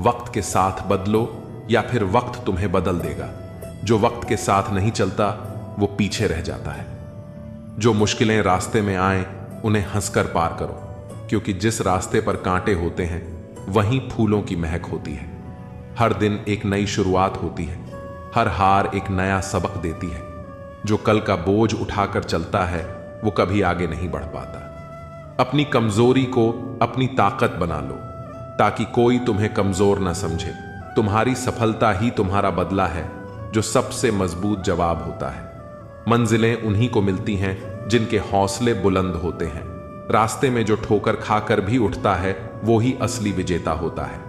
वक्त के साथ बदलो या फिर वक्त तुम्हें बदल देगा। जो वक्त के साथ नहीं चलता वो पीछे रह जाता है। जो मुश्किलें रास्ते में आए उन्हें हंसकर पार करो, क्योंकि जिस रास्ते पर कांटे होते हैं वहीं फूलों की महक होती है। हर दिन एक नई शुरुआत होती है, हर हार एक नया सबक देती है। जो कल का बोझ उठाकर चलता है वो कभी आगे नहीं बढ़ पाता। अपनी कमजोरी को अपनी ताकत बना लो, ताकि कोई तुम्हें कमजोर न समझे। तुम्हारी सफलता ही तुम्हारा बदला है, जो सबसे मजबूत जवाब होता है। मंजिलें उन्हीं को मिलती हैं जिनके हौसले बुलंद होते हैं। रास्ते में जो ठोकर खाकर भी उठता है वो ही असली विजेता होता है।